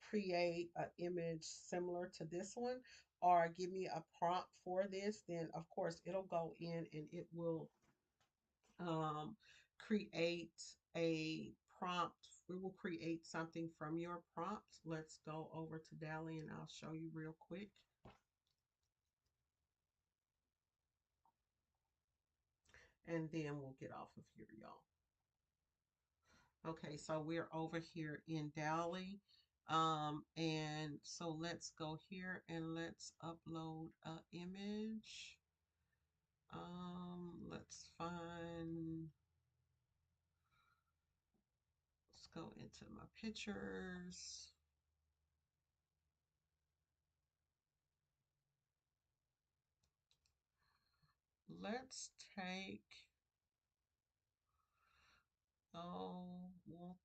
[SPEAKER 1] create an image similar to this one, or give me a prompt for this, then of course it'll go in and it will um, create a prompt. We will create something from your prompt. Let's go over to DALL-E and I'll show you real quick. And then we'll get off of here, y'all. Okay, so we're over here in DALL-E. And so let's go here and let's upload an image. Let's go into my pictures. Let's take, oh, we'll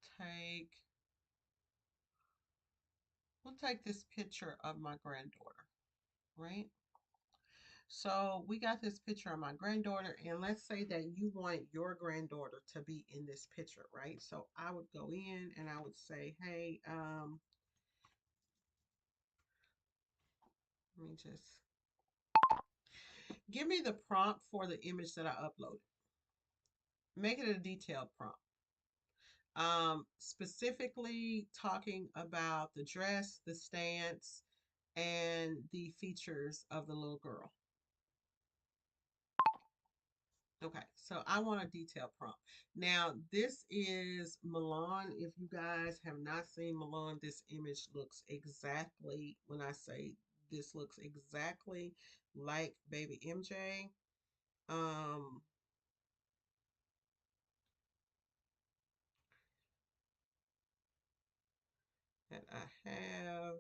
[SPEAKER 1] take this picture of my granddaughter, right? So we got this picture of my granddaughter, and let's say that you want your granddaughter to be in this picture, right? So I would go in and I would say, hey, let me just give me the prompt for the image that I uploaded. Make it a detailed prompt. Specifically talking about the dress, the stance, and the features of the little girl. Okay, so I want a detailed prompt. Now, this is Milan. If you guys have not seen Milan, this image looks exactly, when I say this looks exactly like baby MJ. Um, and I have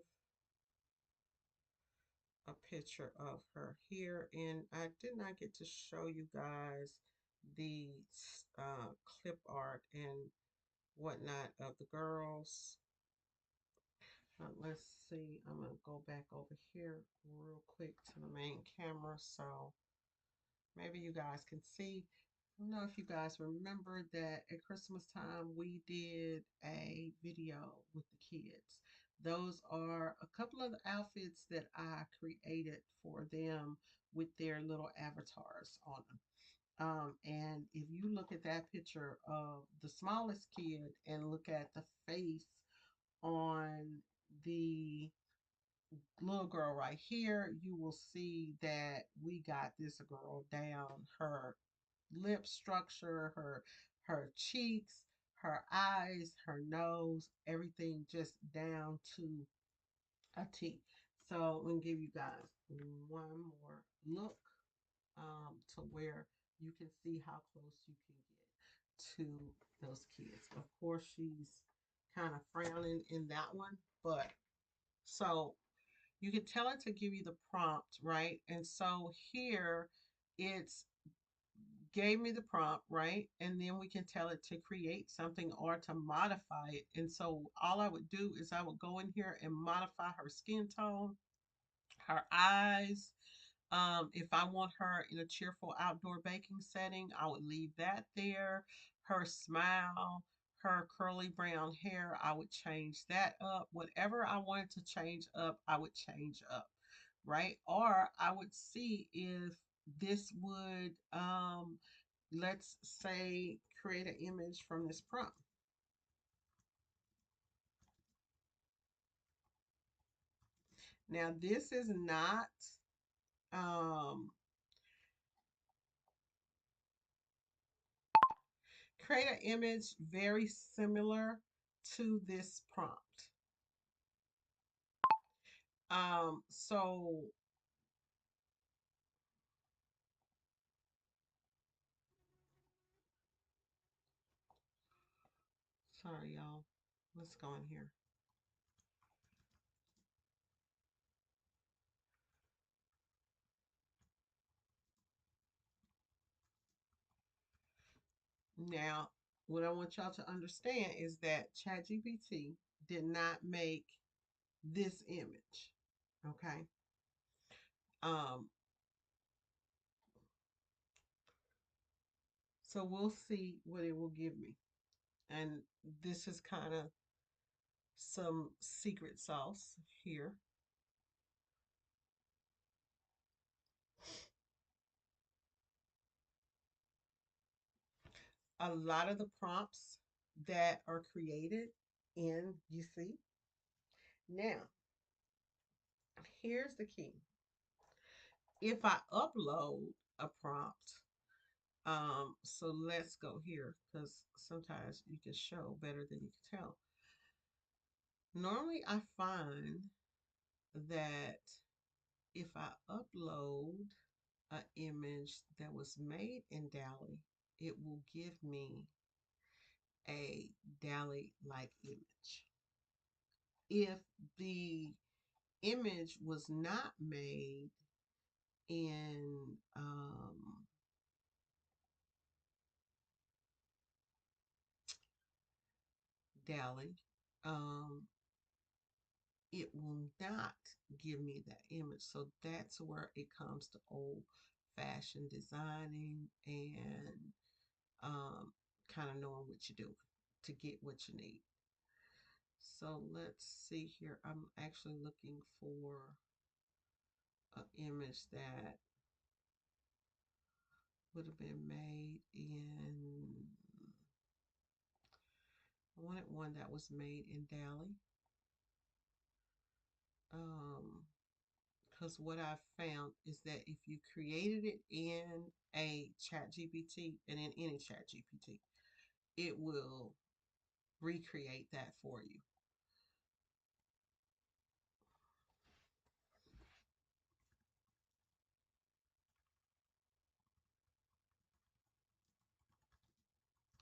[SPEAKER 1] a picture of her here, and I did not get to show you guys the clip art and whatnot of the girls. Let's see, I'm gonna go back over here real quick to the main camera so maybe you guys can see. I don't know if you guys remember that at Christmas time we did a video with the kids. Those are a couple of the outfits that I created for them with their little avatars on them. And if you look at that picture of the smallest kid and look at the face on the little girl right here, you will see that we got this girl down. Her lip structure, her cheeks, her eyes, her nose, everything just down to a T. So I'm gonna give you guys one more look to where you can see how close you can get to those kids. Of course, she's kind of frowning in that one, but so you can tell it to give you the prompt, right? And so here it's gave me the prompt, right? And then we can tell it to create something or to modify it. And so all I would do is I would go in here and modify her skin tone, her eyes. If I want her in a cheerful outdoor baking setting, I would leave that there. Her smile, her curly brown hair, I would change that up. Whatever I wanted to change up, I would change up, right? Or I would see if this would, let's say, create an image from this prompt. Now, this is not um, create an image very similar to this prompt. So sorry, y'all. Let's go in here. Now, what I want y'all to understand is that ChatGPT did not make this image. Okay. Um, so we'll see what it will give me. And this is kind of some secret sauce here. A lot of the prompts that are created in UC. Now, here's the key. If I upload a prompt, so let's go here because sometimes you can show better than you can tell. Normally, I find that if I upload an image that was made in DALL-E, it will give me a DALL-E like image. If the image was not made in DALL-E, it will not give me that image. So that's where it comes to old fashioned designing and kind of knowing what you're doing to get what you need. So let's see here. I'm actually looking for an image that would have been made in, I wanted one that was made in DALL-E. Because what I've found is that if you created it in a chat GPT and in any chat GPT, it will recreate that for you.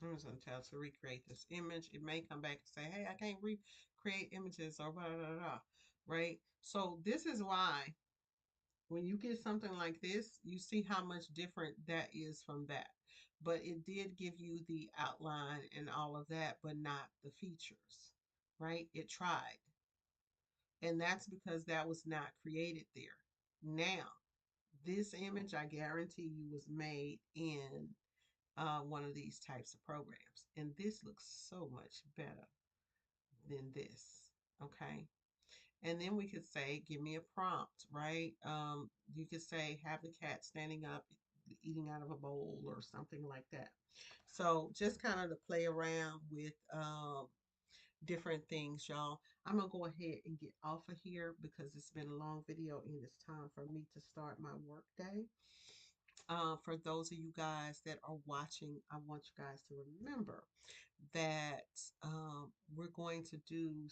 [SPEAKER 1] I'm just going to tell it to recreate this image. It may come back and say, hey, I can't recreate images or blah, blah, blah, right? So this is why when you get something like this, you see how much different that is from that. But it did give you the outline and all of that, but not the features, right? It tried. And that's because that was not created there. Now, this image, I guarantee you, was made in one of these types of programs. And this looks so much better than this, okay? And then we could say, give me a prompt, right? You could say, have the cat standing up, eating out of a bowl or something like that. So just kind of to play around with different things, y'all. I'm going to go ahead and get off of here because it's been a long video and it's time for me to start my work day. For those of you guys that are watching, I want you guys to remember that we're going to do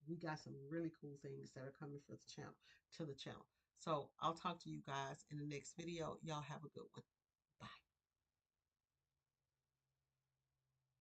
[SPEAKER 1] we got some really cool things that are coming for the channel, to the channel. So I'll talk to you guys in the next video. Y'all have a good one.